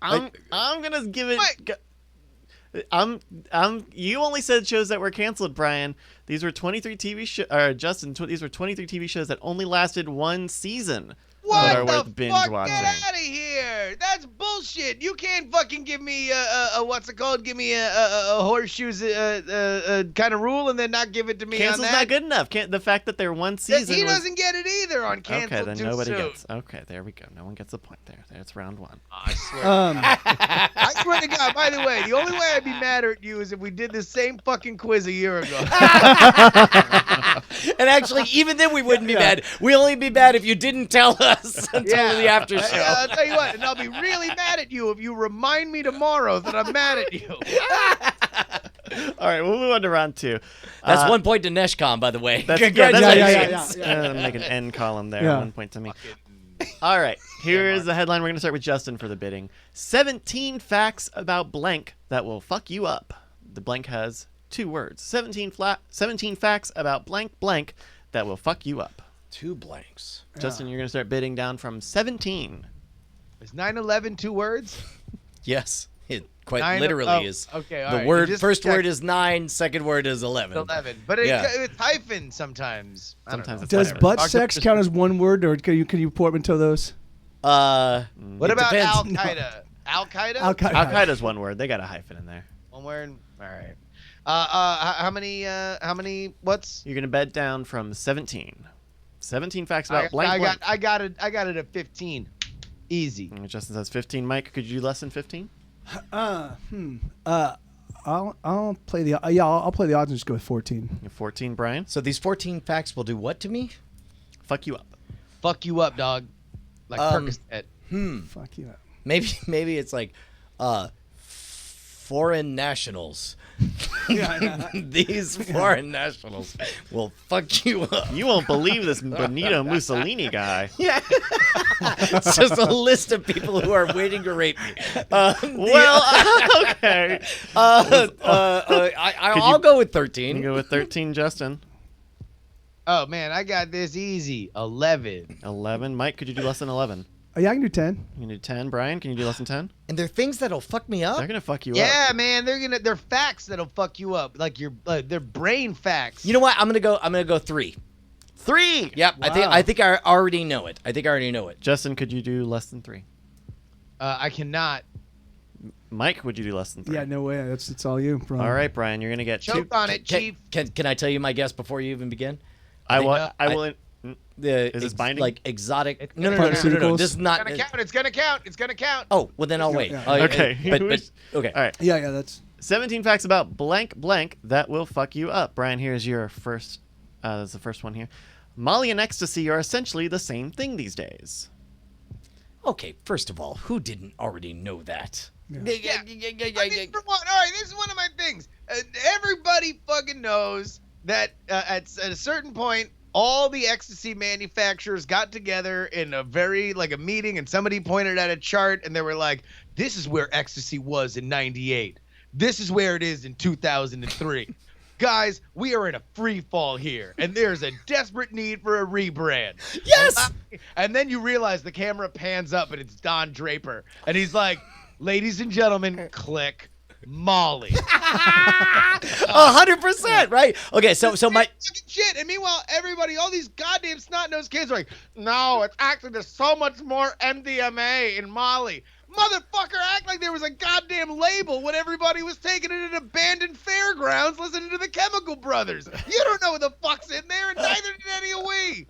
I'm gonna give it. What? You only said shows that were canceled, Brian. These were 23 TV shows. Justin, these were 23 TV shows that only lasted 1 season. That are What worth the binge fuck? watching. Get out of here! That's bullshit. You can't fucking give me a what's it called? Give me a horseshoes kind of rule and then not give it to me Canceled's on that. not good enough. The fact that they're 1 That season. he was- doesn't get it either on canceled Okay, then too nobody soon. gets. Okay, there we go. No one gets the point there. That's round 1. I swear. Um, I swear to God. By the way, the only way I'd be mad at you is if we did the same fucking quiz a year ago. And actually, even then we wouldn't be mad. We'd only be mad if you didn't tell us until the after show. I'll tell you what, and I'll be really mad at you if you remind me tomorrow that I'm mad at you. All right, we'll move on to round 2. That's 1 point to Neshcom, by the way. That's Congratulations. Make an end column there. Yeah. 1 point to me. All right, here is the headline. We're going to start with Justin for the bidding. 17 facts about blank that will fuck you up. The blank has 2 words. 17 facts about blank that will fuck you up. 2 blanks. Justin, you're going to start bidding down from 17. Is 9/11 2 words? Yes, it quite Nine- literally oh, is. okay, all The right. word Just first check. word is 9, second word is 11. 11, but it's hyphen sometimes. I don't Sometimes know. it's does whatever. butt Talk to sex Chris- count as 1 word, or can you portmanteau those? What It about depends. Al Qaeda? Al Qaeda. Al Qaeda. Al Qaeda's one word. They got a hyphen in there. One word. All right. How many? What's? You're gonna bet down from 17. 17 facts about blank. I got it at 15. Easy. Justin says 15. Mike, could you do less than 15? I'll play the I'll play the odds and just go with 14. 14, Brian. So these 14 facts will do what to me? Fuck you up. Fuck you up, dog. Like Percocet. Fuck you. Maybe it's like foreign nationals. These foreign nationals will fuck you up. You won't believe this Benito Mussolini guy. Yeah. It's just a list of people who are waiting to rape me. Okay. I'll go with 13. You go with 13, Justin. Oh man, I got this easy. 11. 11. Mike, could you do less than 11? Oh, yeah, I can do 10. You can do 10. Brian, can you do less than 10? And they're things that'll fuck me up. They're gonna fuck you up. Yeah, man, they're facts that'll fuck you up. Like they're brain facts. You know what? I'm gonna go 3. 3. Yep. Wow. I think I already know it. Justin, could you do less than 3? I cannot. Mike, would you do less than 3? Yeah, no way. It's all you, bro. All right, Brian, you're gonna get 2. Choke on it, Chief. Can I tell you my guess before you even begin? I will. The Is this binding? Like exotic? It's No. Pharmaceuticals? This is not. It's gonna count. It's gonna count. Oh, well then I'll wait. Yeah. Okay. But okay. All right. Yeah, that's 17 facts about blank blank that will fuck you up. Brian, here's your first. That's the first one here. Molly and ecstasy are essentially the same thing these days. Okay. First of all, who didn't already know that? I mean, for one, all right, this is one of my things. Everybody fucking knows that at a certain point, all the ecstasy manufacturers got together in a meeting, and somebody pointed at a chart, and they were like, "This is where ecstasy was in '98. This is where it is in 2003." Guys, we are in a free fall here, and there's a desperate need for a rebrand. Yes. And then you realize the camera pans up, and it's Don Draper, and he's like, "Ladies and gentlemen, click Molly." 100%, right? Okay, so my Fucking shit. And meanwhile, everybody, all these goddamn snot-nosed kids are like, "No, it's actually there's so much more MDMA in Molly." Motherfucker, act like there was a goddamn label when everybody was taking it at abandoned fairgrounds listening to the Chemical Brothers. You don't know what the fuck's in there, and neither did any of we.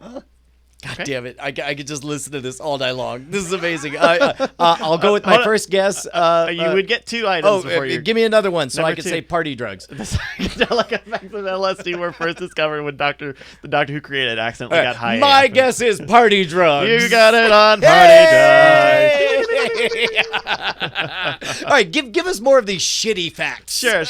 God damn it! I could just listen to this all night long. This is amazing. I'll go with my first guess. You would get 2 items before you. Give me another one so Number I can 2. say party drugs. The psychedelic effects of LSD were first discovered when the doctor who created it accidentally got high. My AF. guess is party drugs. You got it on party drugs. All right, give us more of these shitty facts. Sure.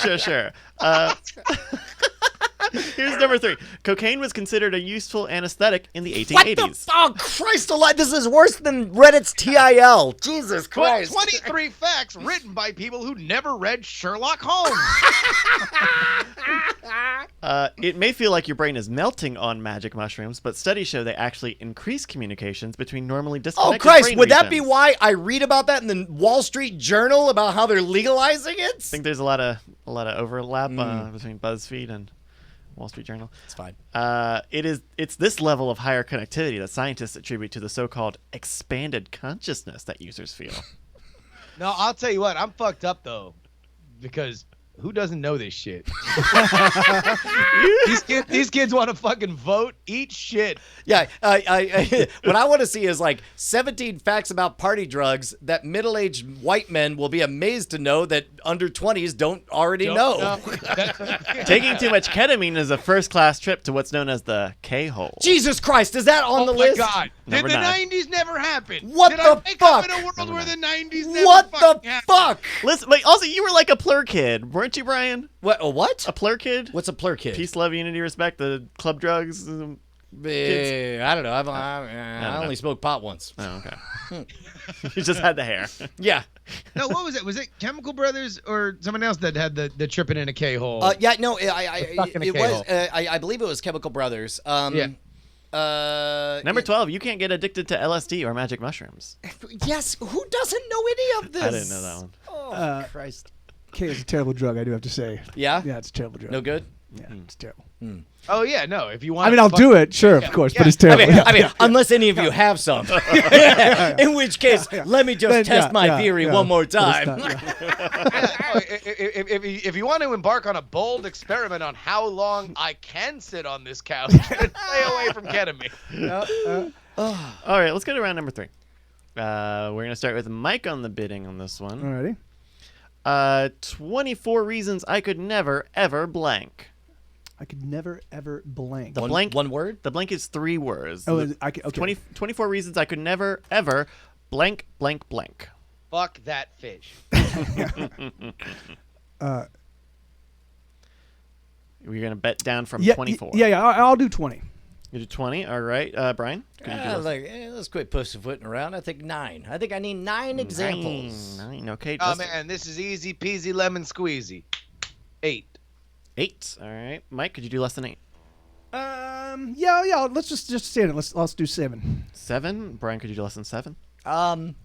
Here's number 3. Cocaine was considered a useful anesthetic in the 1880s. Oh, Christ alive. This is worse than Reddit's TIL. Jesus Christ. 23 facts written by people who never read Sherlock Holmes. It may feel like your brain is melting on magic mushrooms, but studies show they actually increase communications between normally Oh, disconnected Christ. brain Would that be regions. why I read about that in the Wall Street Journal about how they're legalizing it? I think there's a lot of overlap between BuzzFeed and Wall Street Journal. It's fine. It's this level of higher connectivity that scientists attribute to the so-called expanded consciousness that users feel. No, I'll tell you what. I'm fucked up, though, because who doesn't know this shit? These kids want to fucking vote, eat shit. Yeah, what I want to see is like 17 facts about party drugs that middle-aged white men will be amazed to know that under 20s don't already know. No. Taking too much ketamine is a first-class trip to what's known as the K-hole. Jesus Christ, is that on the list? Oh my God! Number Did the 9. 90s never happen? What Did the I wake up fuck? in a world where the 90s never What fucking the happened? fuck? Listen, but also you were like a plur kid, weren't you, Brian? What? A what? A plur kid? What's a plur kid? Peace, love, unity, respect. The club drugs. I don't know. I only smoked pot once. Oh, okay. You just had the hair. Yeah. No, what was it? Was it Chemical Brothers or someone else that had the tripping in a K-hole? Yeah. No. Stuck in a It was. K-hole. I believe it was Chemical Brothers. Yeah. Number 12. You can't get addicted to LSD or magic mushrooms. Yes. Who doesn't know any of this? I didn't know that one. Oh Christ. K is a terrible drug, I do have to say. Yeah. Yeah, it's a terrible drug. No good. Yeah, it's terrible. Oh yeah, no. If you want, I mean, I'll do it, sure, of course, but it's terrible. I mean, unless any of you have some. In which case, let me just Then, test my theory one more time. If you want to embark on a bold experiment on how long I can sit on this couch, stay away from ketamine. All right, let's go to round number 3. We're going to start with Mike on the bidding on this one. Alrighty. 24 reasons I could never, ever blank. I could never, ever blank. The blank, one word? The blank is 3 words. Oh, I can, okay. 24 reasson I could never, ever blank, blank, blank. Fuck that fish. We're going to bet down from Yeah, 24. Yeah, I'll do 20. You do 20. All right. Brian? Could you do this? Let's quit pussyfooting around. I think 9. I think I need 9 examples. 9. Okay. Oh Justin. man, this is easy peasy lemon squeezy. 8. 8. All right. Mike, could you do less than 8? Yeah. Let's just stand it. Let's do 7. 7. Brian, could you do less than 7?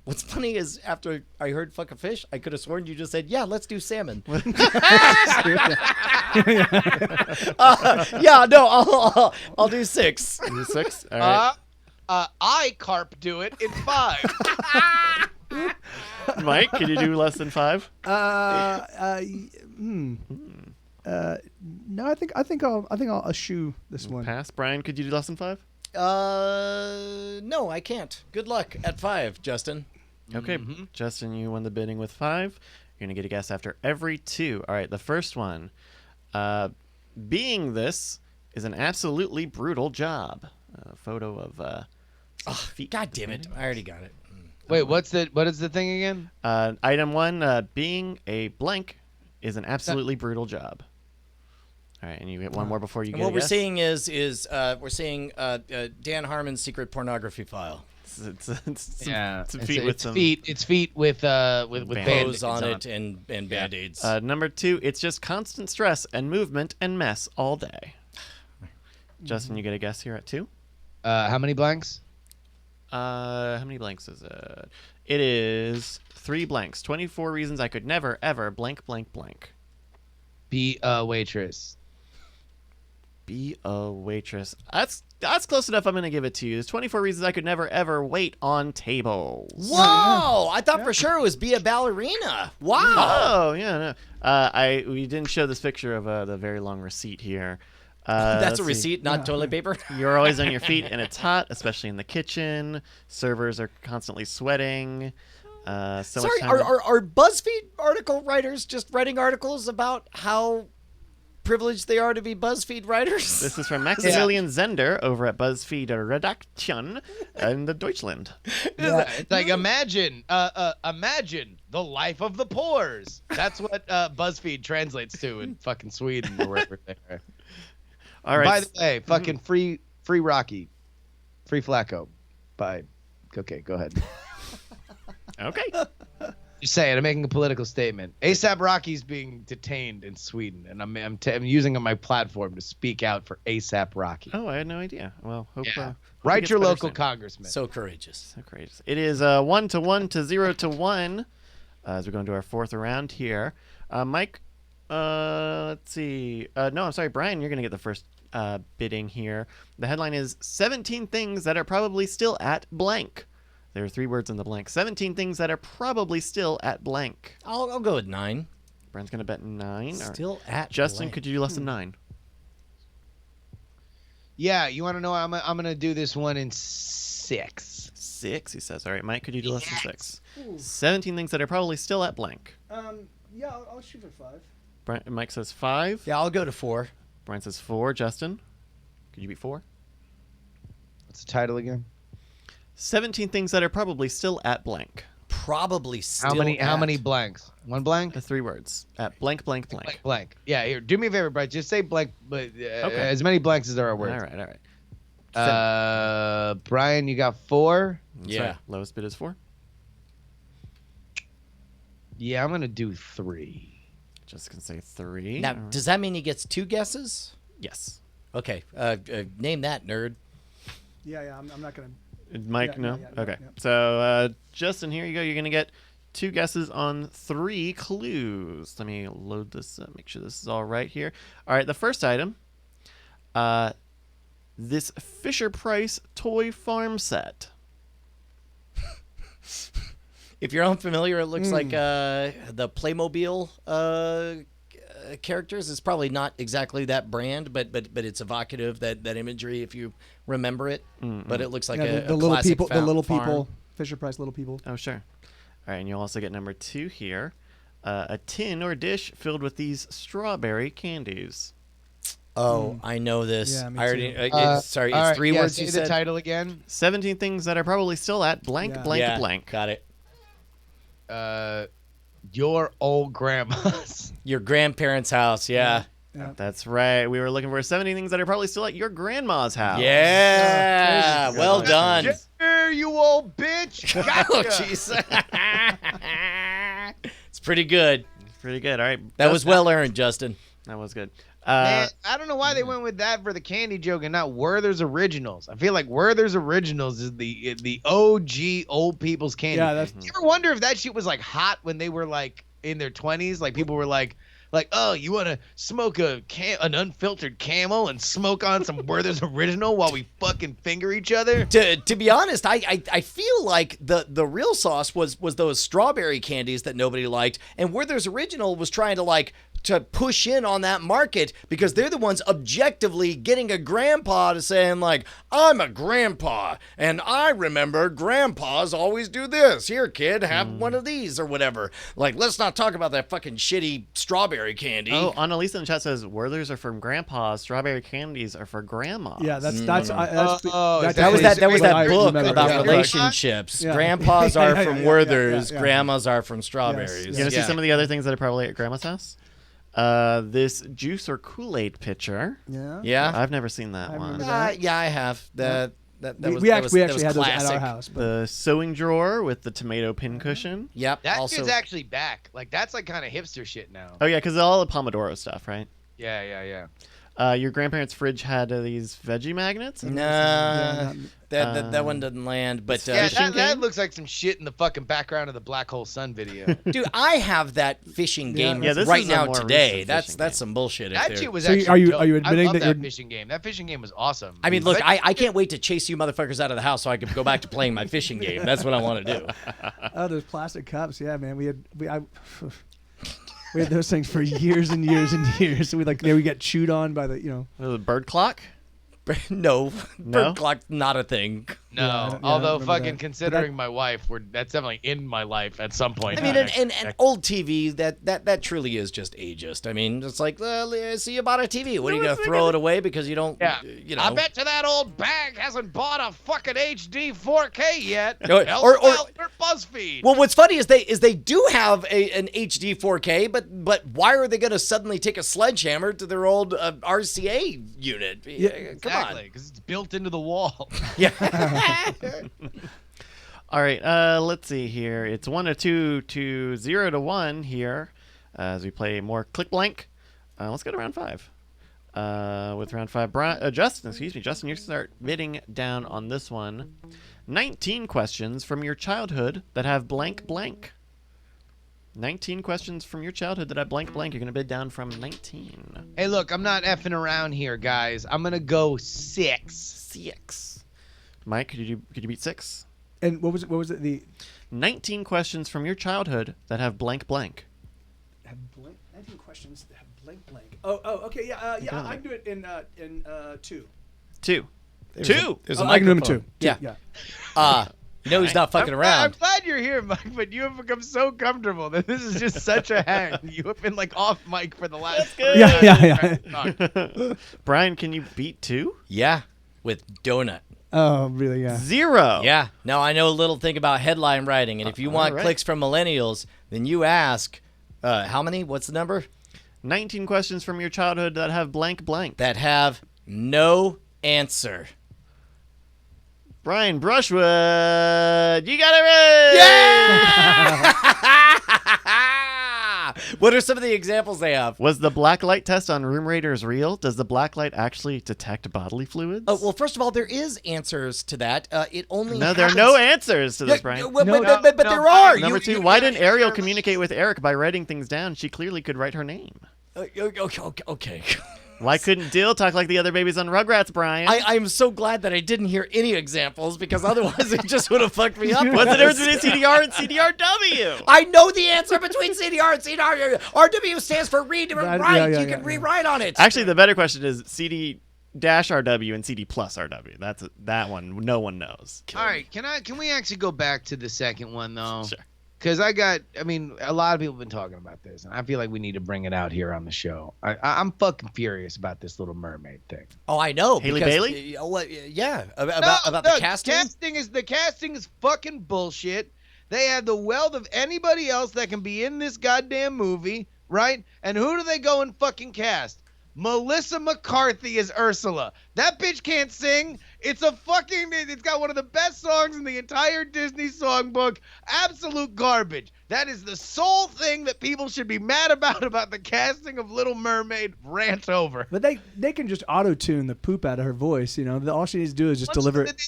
What's funny is after I heard fuck a fish, I could have sworn you just said, yeah, let's do salmon. Yeah, no, I'll do 6. You do 6. All right. I carp do it in 5. Mike, could you do less than 5? No, I think I'll eschew this one. Pass. Brian, could you do less than 5? No, I can't. Good luck at 5, Justin. Okay, Justin, you won the bidding with 5. You're going to get a guess after every 2. All right, the first one. Being this is an absolutely brutal job. A photo of feet. God damn it. I already got it. Wait, what is the thing again? Item 1, being a blank is an absolutely brutal job. All right, and you get one more before you get What a we're guess. seeing is we're seeing Dan Harmon's secret pornography file. It's feet with some It's feet with Band-aids Clothes band-aids on it and Band-Aids. number 2, it's just constant stress and movement and mess all day. Justin, you get a guess here at 2. How many blanks? How many blanks is it? It is 3 blanks. 24 reasons I could never, ever blank, blank, blank. Be a waitress. Be a waitress. That's close enough. I'm going to give it to you. There's 24 reasons I could never, ever wait on tables. Whoa! I thought for sure it was be a ballerina. Wow. Oh, yeah. No. We didn't show this picture of the very long receipt here. That's let's a see. receipt, not toilet paper. You're always on your feet, and it's hot, especially in the kitchen. Servers are constantly sweating. Much Sorry, time are BuzzFeed article writers just writing articles about how privileged they are to be BuzzFeed writers? This is from Maximilian Zender over at BuzzFeed Redaktion in the Deutschland. It's like imagine the life of the poors. That's what BuzzFeed translates to in fucking Sweden or wherever they are. All right. By the way, fucking free Rocky, free Flacco. Bye. Okay, go ahead. Okay. Just saying, I'm making a political statement. ASAP Rocky's being detained in Sweden, and I'm using my platform to speak out for ASAP Rocky. Oh, I had no idea. Well, hope. Yeah. Hope he Write gets your better local soon. So congressman. courageous. So courageous. It is 1 to 1 to 0 to 1 as we go into our 4th round here. Mike, let's see. No, I'm sorry, Brian. You're gonna get the first bidding here. The headline is 17 things that are probably still at blank. There are 3 words in the blank. 17 things that are probably still at blank. I'll go with 9. Brian's gonna bet 9. All right. Still at Justin, blank. could you do less than 9? Yeah, you want to know? I'm gonna do this one in 6. 6, he says. All right, Mike, could you do less than 6? 17 things that are probably still at blank. Yeah, I'll shoot for 5. Mike says 5. Yeah, I'll go to 4. Brian says 4. Justin, could you beat 4? What's the title again? 17 things that are probably still at blank. Probably still. How many blanks? One blank? 3 words. At blank, blank, blank. Blank. Yeah, here. Do me a favor, Brian. Just say blank, but as many blanks as there are words. All right. Brian, you got 4. That's Yeah. right. Lowest bid is 4. Yeah, I'm gonna do 3. Just gonna say 3. Now, All right. does that mean he gets 2 guesses? Yes. Okay. Name that, nerd. Yeah, I'm not gonna. Mike, Yeah, no? yeah, Okay. yeah. So, Justin, here you go. You're gonna get 2 guesses on 3 clues. Let me load this up, make sure this is all right here. All right, the first item, this Fisher-Price toy farm set. If you're unfamiliar, it looks like the Playmobil characters. It's probably not exactly that brand, but it's evocative, that imagery, if you remember it. But it looks like a little classic people, the little farm. people, Fisher Price little people. Oh, sure. All right, and you'll also get number 2 here. A tin or dish filled with these strawberry candies. Oh, I know this. Yeah, me I already. too. Sorry, all it's right, 3 yeah, words say you the said. title again. 17 things that are probably still at blank, Yeah. blank, Yeah, blank. got it. Your old grandma's. Your grandparents' house. Yeah. That's right. We were looking for 17 things that are probably still at your grandma's house. Yeah. Oh, Well good. done. Here, you old bitch. Gotcha. Oh, jeez. It's pretty good. Pretty good. All right. That was well earned, Justin. That was good. Man, I don't know why they went with that for the candy joke and not Werther's Originals. I feel like Werther's Originals is the OG old people's candy. Yeah, that's You ever wonder if that shit was like hot when they were like in their 20s? Like people were like, oh, you want to smoke an unfiltered Camel and smoke on some Werther's Original while we fucking finger each other? To be honest, I feel like the real sauce was those strawberry candies that nobody liked, and Werther's Original was trying to push in on that market because they're the ones objectively getting a grandpa to saying like, I'm a grandpa and I remember grandpas always do this. Here, kid, have one of these or whatever. Like, let's not talk about that fucking shitty strawberry candy. Oh, Annalisa in the chat says Werther's are from grandpas. Strawberry candies are for grandmas. yeah. That's that was what that I book remember. about Yeah. relationships. Yeah. Grandpas are Yeah, from yeah, Werther's, yeah. grandmas are from strawberries. Yes, You want to Yeah. see some of the other things that are probably at grandma's house? This juice or Kool-Aid pitcher. Yeah. Yeah. I've never seen that I one. remember that. Yeah, I have. That was We actually that was had those at classic. our house. But The sewing drawer with the tomato pincushion. Yep. That also, shit's actually back. Like that's like kind of hipster shit now. Oh, yeah, because all the Pomodoro stuff, right? Yeah. Your grandparents' fridge had these veggie magnets. nah, Yeah, that one doesn't land. But Yeah, Fishing that game? looks like some shit in the fucking background of the Black Hole Sun video. dude, I have that fishing game Yeah, this right is a now more today. recent That's fishing game. some bullshit. if That there- shit was So actually are you dope. admitting I love that that you're- fishing game? That fishing game was awesome. I mean, look, But- I can't wait to chase you motherfuckers out of the house so I can go back to playing my fishing game. That's what I want to do. Oh, those plastic cups. Yeah, man. We had those things for years and years and years. So we get chewed on by The bird clock. No, No? bird clock's not a thing. No, Yeah, I although remember fucking that. considering my wife, that's definitely in my life at some point. I mean, and old TV, that truly is just ageist. I mean, it's like, see, you bought a TV. What are you gonna throw it away because you don't? yeah, You know. I bet you that old bag hasn't bought a fucking HD 4K yet. Or- or- Or BuzzFeed. Well, what's funny is they do have an HD 4K, but why are they gonna suddenly take a sledgehammer to their old RCA unit? Come exactly, on. because it's built into the wall. Yeah. All right, let's see here. It's 1 to 0 to 1 here as we play more click blank. Let's go to round 5. With round 5, Justin, you start bidding down on this one. 19 questions from your childhood that have blank blank. 19 questions from your childhood that have blank blank. You're going to bid down from 19. Hey, look, I'm not effing around here, guys. I'm gonna go 6. 6. Mike, could you beat 6? And what was it? The 19 questions from your childhood that have blank blank. have blank 19 questions that have blank blank. Oh, okay, yeah, got I it. can do it in 2. 2. There's 2. There's a I can do them microphone. 2. Yeah. No, he's not fucking I'm around. glad you're here, Mike, but you have become so comfortable that this is just such a hang. You have been like off mic for the last. Yeah. Brian, can you beat 2? Yeah, with donut. Oh, really? Yeah. 0. Yeah. Now I know a little thing about headline writing, and if you want all right. clicks from millennials, then you ask, how many? What's the number? 19 questions from your childhood that have blank blank. That have no answer. Brian Brushwood, you got it right. Yeah! What are some of the examples they have? Was the black light test on Room Raiders real? Does the black light actually detect bodily fluids? Oh, well, first of all, there is answers to that. It only No, there are happens- no answers to this, Yeah, Brian. but No, there are. Number two, why didn't Ariel communicate with Eric by writing things down? She clearly could write her name. Okay. Why couldn't Dill talk like the other babies on Rugrats, Brian? I'm so glad that I didn't hear any examples because otherwise it just would have fucked me up. What's the difference between CDR and CDRW? I know the answer between CDR and CDR. RW stands for read and That- write. yeah, You yeah, can yeah. rewrite on it. Actually, the better question is CD-RW and CD plus RW. That one no one knows. All right, can we actually go back to the second one though? Sure. Because a lot of people have been talking about this, and I feel like we need to bring it out here on the show. I'm fucking furious about this Little Mermaid thing. Oh, I know. Haley because- Bailey? Yeah, about the casting. The casting is fucking bullshit. They have the wealth of anybody else that can be in this goddamn movie, right? And who do they go and fucking cast? Melissa McCarthy as Ursula. That bitch can't sing. It's got one of the best songs in the entire Disney songbook. Absolute garbage. That is the sole thing that people should be mad about the casting of Little Mermaid. Rant over. But they can just auto-tune the poop out of her voice, you know. All she needs to do is just deliver it.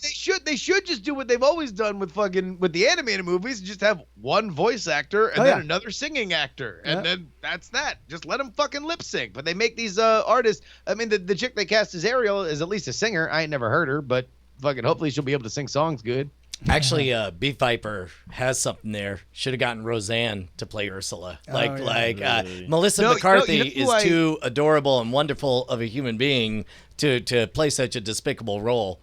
They should just do what they've always done with the animated movies, just have one voice actor and then another singing actor, and then that's that. Just let them fucking lip sync. But they make these artists. I mean, the chick they cast as Ariel is at least a singer. I ain't never heard her, but fucking hopefully she'll be able to sing songs good. Actually, Beef Viper has something there. Should have gotten Roseanne to play Ursula. Melissa McCarthy is too adorable and wonderful of a human being to play such a despicable role.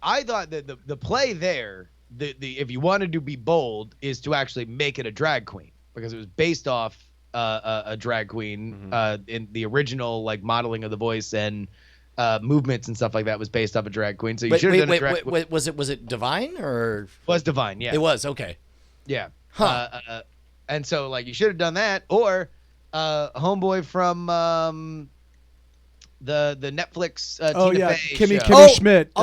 I thought that the play there, the if you wanted to be bold, is to actually make it a drag queen because it was based off a drag queen in the original like modeling of the voice and movements and stuff like that was based off a drag queen. So you should have done a drag queen. Was it Divine or Was Divine? Yeah, it was okay. Yeah. Huh. And so like you should have done that or homeboy from the Netflix Tina Fey Kimmy show. Schmidt.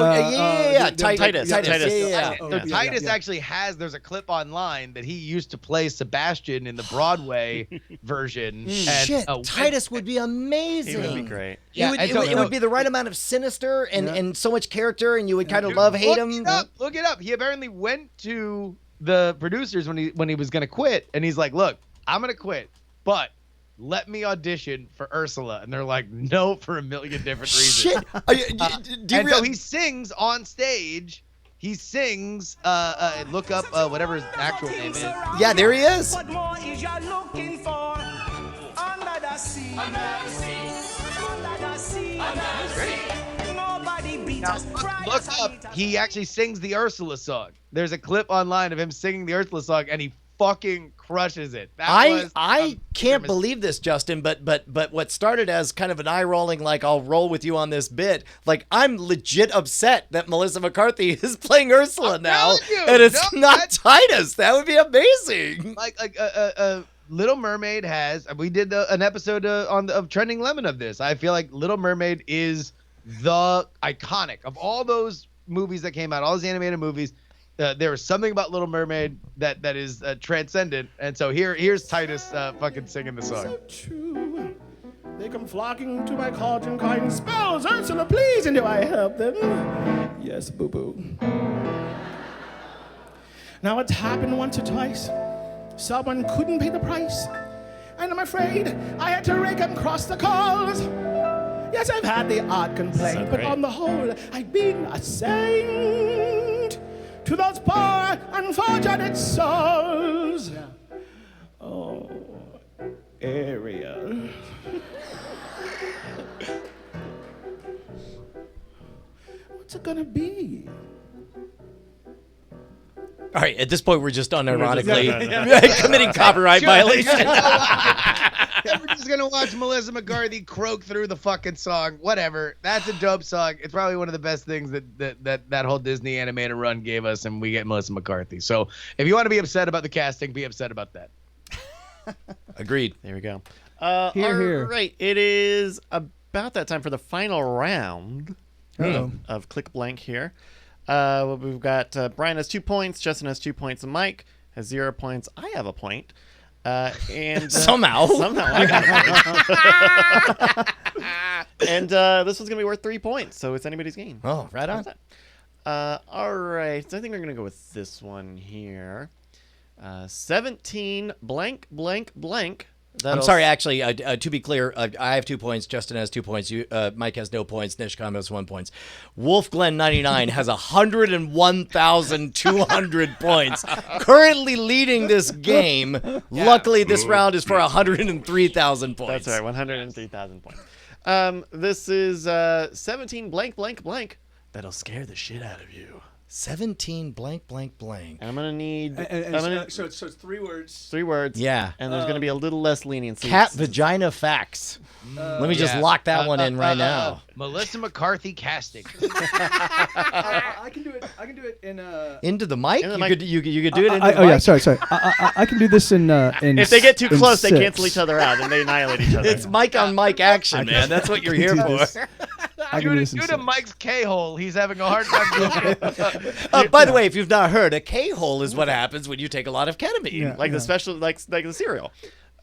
Titus. Titus actually has. There's a clip online that he used to play Sebastian in the Broadway version. Shit, And, Titus would be amazing. He would be great. Yeah, It would be the right amount of sinister and so much character, and you would kind of hate him. Look it up. He apparently went to the producers when he was gonna quit, and he's like, "Look, I'm gonna quit, but let me audition for Ursula." And they're like, "No," for a million different reasons. Shit. So he sings on stage. He sings. Look up whatever his actual name is. Yeah, there he is. What more is you looking for? Under the sea. Under the sea. Under the sea. Under the sea. Nobody beats us. Look up. He actually sings the Ursula song. There's a clip online of him singing the Ursula song, and he fucking crushes it. I can't believe this, Justin, but what started as kind of an eye rolling, like I'll roll with you on this bit, like I'm legit upset that Melissa McCarthy is playing Ursula now, and it's not Titus. That would be amazing. Like Little Mermaid has. We did an episode of Trending Lemon of this. I feel like Little Mermaid is the iconic of all those movies that came out, all those animated movies. There was something about Little Mermaid that is transcendent, and so here's Titus fucking singing the song. So true. They come flocking to my cauldron, crying, "Spells, Ursula, please, and do I help them?" Yes, boo-boo. Now it's happened once or twice. Someone couldn't pay the price, and I'm afraid I had to rake them across the coals. Yes, I've had the odd complaint, but on the whole, I've been a saint to those poor, unfortunate souls. Oh, Ariel. What's it gonna be? All right, at this point, we're just unironically committing copyright violation. We're just gonna watch Melissa McCarthy croak through the fucking song. Whatever. That's a dope song. It's probably one of the best things that whole Disney animated run gave us, and we get Melissa McCarthy. So if you want to be upset about the casting, be upset about that. Agreed. There we go. Here. All right, it is about that time for the final round of Click Blank here. We've got Brian has 2 points, Justin has 2 points, and Mike has 0 points. I have a point. And Somehow. I got it. And this one's gonna be worth 3 points, so it's anybody's game. Oh, right on. All right, so I think we're gonna go with this one here. 17 blank blank blank. I'm sorry, actually, to be clear, I have 2 points. Justin has 2 points. Mike has no points. Nishcom has 1 point. Wolfglen99 has 101,200 points, currently leading this game. Luckily, this round is for 103,000 points. That's right, 103,000 points. This is 17 blank blank blank. That'll scare the shit out of you. 17 blank blank blank. I'm gonna need. So it's 3 words. 3 words. Yeah. And there's gonna be a little less leniency. Cat vagina facts. Let me just lock that one in right now. Melissa McCarthy casting. I can do it. I can do it in. Into the mic? Into the You mic. could do it into the Oh yeah, mic? sorry. I can do this in. If they get too in close, they 6. cancel each other out and they annihilate each other. It's mic on mic action, man. That's what you're here do for. this. I can do this in Due to 6. Mike's K-hole, he's having a hard time doing it. By the way, if you've not heard, a K-hole is what happens when you take a lot of ketamine. Yeah. Like the special, like the cereal.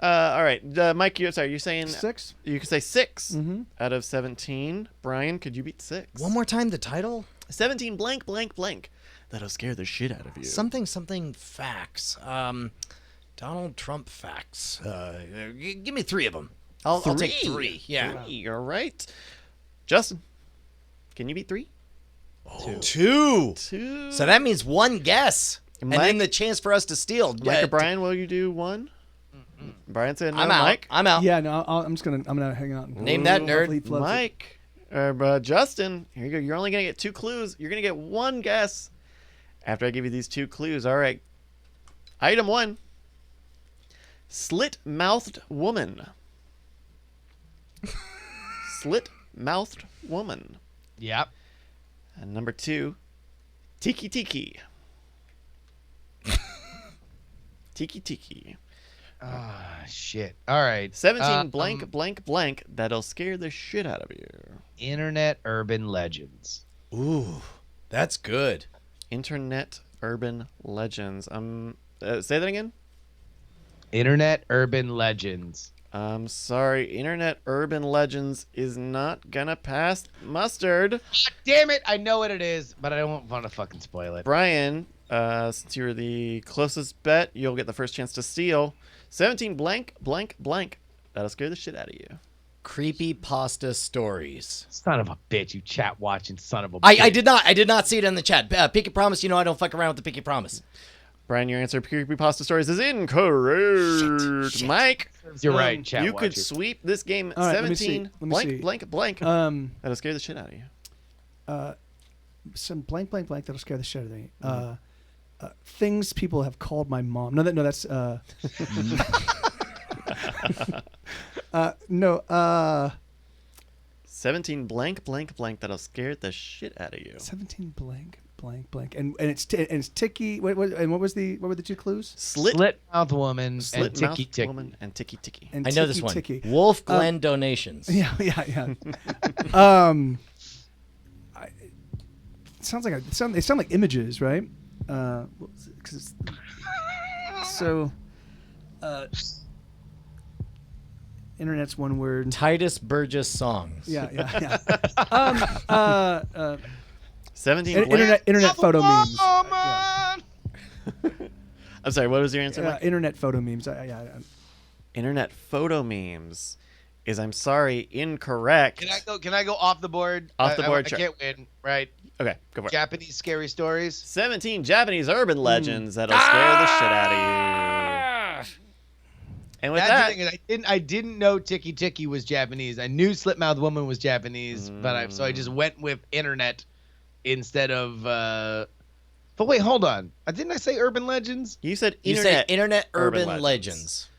All right, Mike. You're saying 6. You could say 6 out of 17. Brian, could you beat 6? One more time, the title? 17 blank blank blank. That'll scare the shit out of you. Something facts. Donald Trump facts. Give me 3 of them. I'll take 3. Yeah. 3, all right. Justin, can you beat 3? 2. 2. So that means 1 guess. And Mike- then the chance for us to steal. Mike or Brian, will you do 1? Brian said no. I'm out. Mike? I'm out. Yeah, no, I'm gonna hang out. Name that nerd. Hopefully he floods it. Mike, Justin, here you go. You're only going to get 2 clues. You're going to get 1 guess after I give you these 2 clues. All right. Item 1. Slit-mouthed woman. Slit-mouthed woman. Yep. And number 2, tiki tiki. Tiki tiki. Ah, shit. All right. 17 blank blank blank. That'll scare the shit out of you. Internet urban legends. Ooh, that's good. Internet urban legends. Say that again. Internet urban legends. I'm sorry. Internet urban legends is not gonna pass mustard. Damn it! I know what it is, but I don't want to fucking spoil it. Brian, since you're the closest bet, you'll get the first chance to steal. 17 blank blank blank. That'll scare the shit out of you. Creepy pasta stories. Son of a bitch, you chat watching son of a bitch. I did not see it in the chat. Pinky promise, I don't fuck around with the pinky promise. Brian, your answer, creepypasta stories, is incorrect. Shit. Mike, You're right, chat you watcher. could sweep this game. All right, let me 17 see. Let me blank see. blank blank. Um, That'll scare the shit out of you. some blank blank blank that'll scare the shit out of me. Things people have called my mom. No, that's no. 17 blank blank blank. That'll scare the shit out of you. 17 blank blank blank, and it's ticky. What were the 2 clues? Slit mouth woman and Slit ticky mouth ticky. woman and ticky ticky. And I know this ticky, one. ticky. Wolfglen donations. Yeah. It sounds like they sound like images, right? Internet's 1 word. Titus Burgess songs. Yeah. 17 blank. Internet photo memes. Man. I'm sorry. What was your answer? Mike? Internet photo memes. Internet photo memes is, I'm sorry, incorrect. Can I go off the board? Off the board, I sure. can't win, right? Okay, go for it. Japanese scary stories. 17 Japanese urban legends that'll scare the shit out of you. And with That's that, the thing is I didn't know Tiki Tiki was Japanese. I knew Slit Mouth Woman was Japanese, so I just went with internet instead of. But wait, hold on. Didn't I say urban legends? you said You internet, say internet urban legends. legends.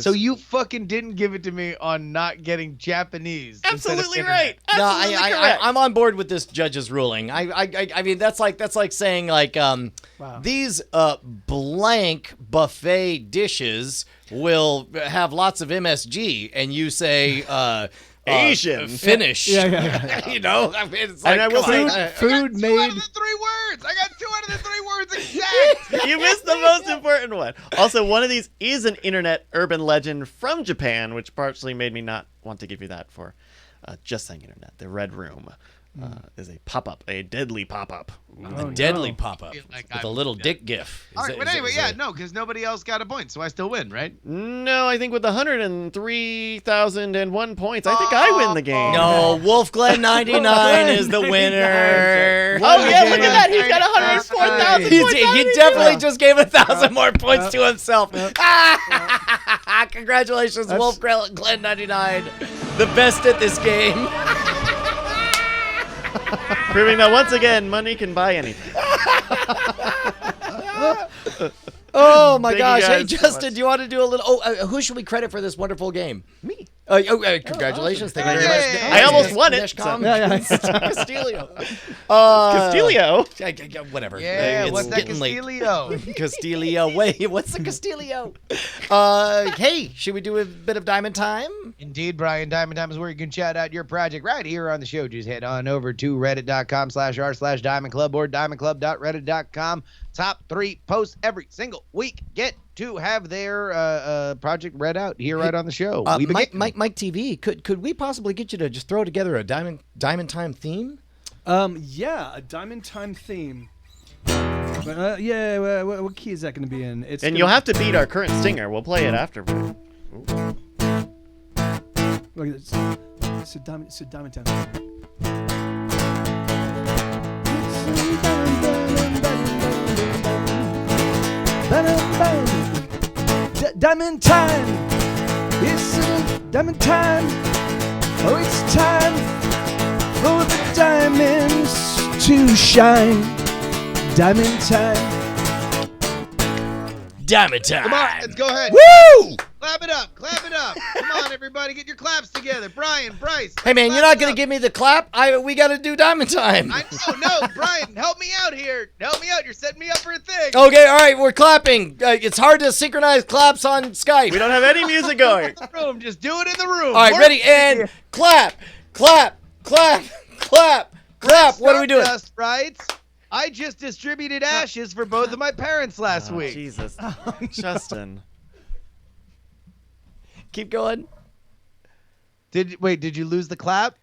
So you fucking didn't give it to me on not getting Japanese. instead of Absolutely internet. right. No, Absolutely correct. I'm on board with this judge's ruling. I mean that's like saying Wow. these blank buffet dishes will have lots of MSG, and you say Asian. Finnish. Yeah. You know, I mean, it's like And I will come say- on. Food I got 2 out made. of the 3 words. I got 2 out of the 3 words exact. You missed the most important one. Also, one of these is an internet urban legend from Japan, which partially made me not want to give you that for just saying internet. The Red Room is a pop-up, a deadly pop-up. A deadly pop-up with a little dick gif. All right, but anyway, no, because nobody else got a point, so I still win, right? No, I think with 103,001 points, I think I win the game. No, Wolfglen99 is the winner. Oh, yeah, look at that. He's got 104,000 points. He definitely just gave 1,000 more points to himself. Congratulations, Wolfglen99, the best at this game. Proving that once again, money can buy anything. Oh my Thank you gosh! Hey, guys so Justin, much. do you want to do a little? Who should we credit for this wonderful game? Me. Congratulations! Thank you very much. I almost won it. Neshcom. Castillo. Castillo. Whatever. Yeah, It's what's that getting late. Castillo? Castillo. Wait, what's the Castillo? Hey, should we do a bit of Diamond Time? Indeed, Brian. Diamond Time is where you can chat out your project right here on the show. Just head on over to reddit.com/r/Diamond Club or diamondclub.reddit.com. Top 3 posts every single week get to have their project read out here right on the show. MikeTV, could we possibly get you to just throw together a Diamond Time theme? Yeah, a Diamond Time theme. What key is that going to be in? And you'll have to beat our current stinger. We'll play it afterward. Look, it's a Diamond Time. Diamond Time. It's Diamond Time. Oh, it's time for the diamonds to shine. Diamond Time. Diamond Time. Come on, let's go ahead. Woo! Clap it up. Clap it up. Come on, everybody. Get your claps together. Brian, Bryce. Hey man, you're clap not it gonna up. give me the clap. We got to do Diamond Time. I know. No, Brian, help me out here. Help me out. You're setting me up for a thing. Okay, all right, we're clapping. It's hard to synchronize claps on Skype. We don't have any music going. In the room. Just do it in the room. All right, Work ready, it. and clap, clap, clap, clap, clap. What are we doing? Stardust writes, I just distributed ashes for both of my parents last week. Jesus. Justin. Keep going. Did you lose the clap?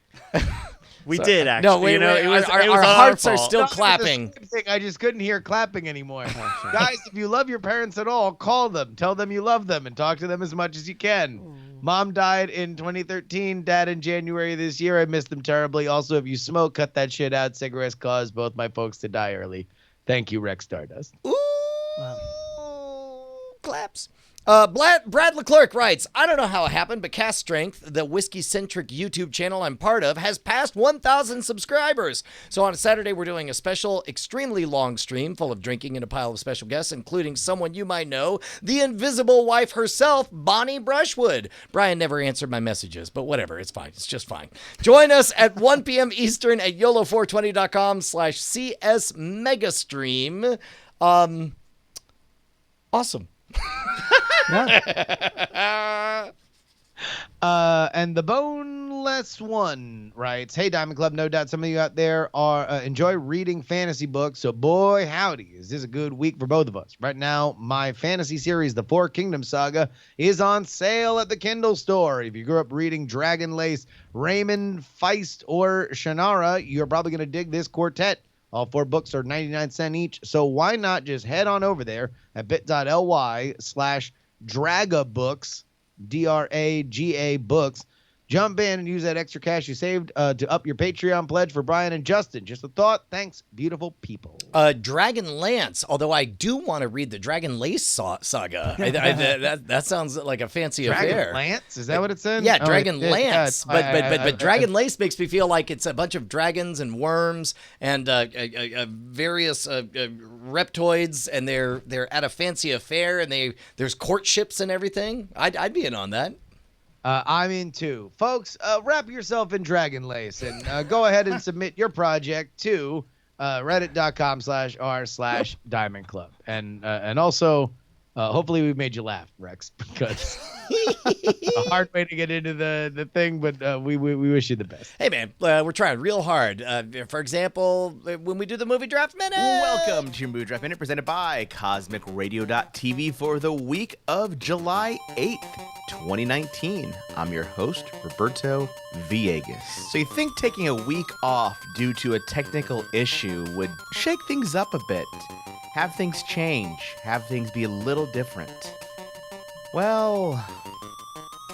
We did, actually. No, wait, You know, wait. it was Our our hearts are fault. still No, it was the clapping. same thing. I just couldn't hear clapping anymore. Guys, if you love your parents at all, call them. Tell them you love them and talk to them as much as you can. Mom died in 2013. Dad in January this year. I miss them terribly. Also, if you smoke, cut that shit out. Cigarettes caused both my folks to die early. Thank you, Rex Stardust. Ooh, claps. Brad Leclerc writes, I don't know how it happened, but Cast Strength, the whiskey-centric YouTube channel I'm part of, has passed 1,000 subscribers. So on a Saturday, we're doing a special, extremely long stream full of drinking and a pile of special guests, including someone you might know, the invisible wife herself, Bonnie Brushwood. Brian never answered my messages, but whatever, it's fine. It's just fine. Join us at 1 p.m. Eastern at YOLO420.com/CS Megastream. Awesome. And the Boneless One writes, hey, Diamond Club, no doubt some of you out there are enjoy reading fantasy books, so boy, howdy, is this a good week for both of us. Right now, my fantasy series, The Four Kingdoms Saga, is on sale at the Kindle store. If you grew up reading Dragon Lace, Raymond, Feist, or Shannara, you're probably going to dig this quartet. All 4 books are 99 cents each, so why not just head on over there at bit.ly/dragabooks, DRAGA books. Jump in and use that extra cash you saved to up your Patreon pledge for Brian and Justin. Just a thought. Thanks, beautiful people. Dragon Lance, although I do want to read the Dragon Lace saga. That sounds like a fancy affair. Dragon Lance? Is that what it said? Yeah, Oh, Dragon it did. Lance. Yeah, But Dragon Lace makes me feel like it's a bunch of dragons and worms and various reptoids, and they're at a fancy affair, and there's courtships and everything. I'd be in on that. I'm in too. Folks, wrap yourself in Dragon Lace and go ahead and submit your project to reddit.com/r/Diamond Club. And also, Hopefully we made you laugh, Rex, because a hard way to get into the thing, but we wish you the best. Hey, man, we're trying real hard. For example, when we do the movie draft minute. Welcome to your Movie Draft Minute presented by CosmicRadio.tv for the week of July 8th, 2019. I'm your host, Roberto Villegas. So you think taking a week off due to a technical issue would shake things up a bit? Have things change? Have things be a little different? Well,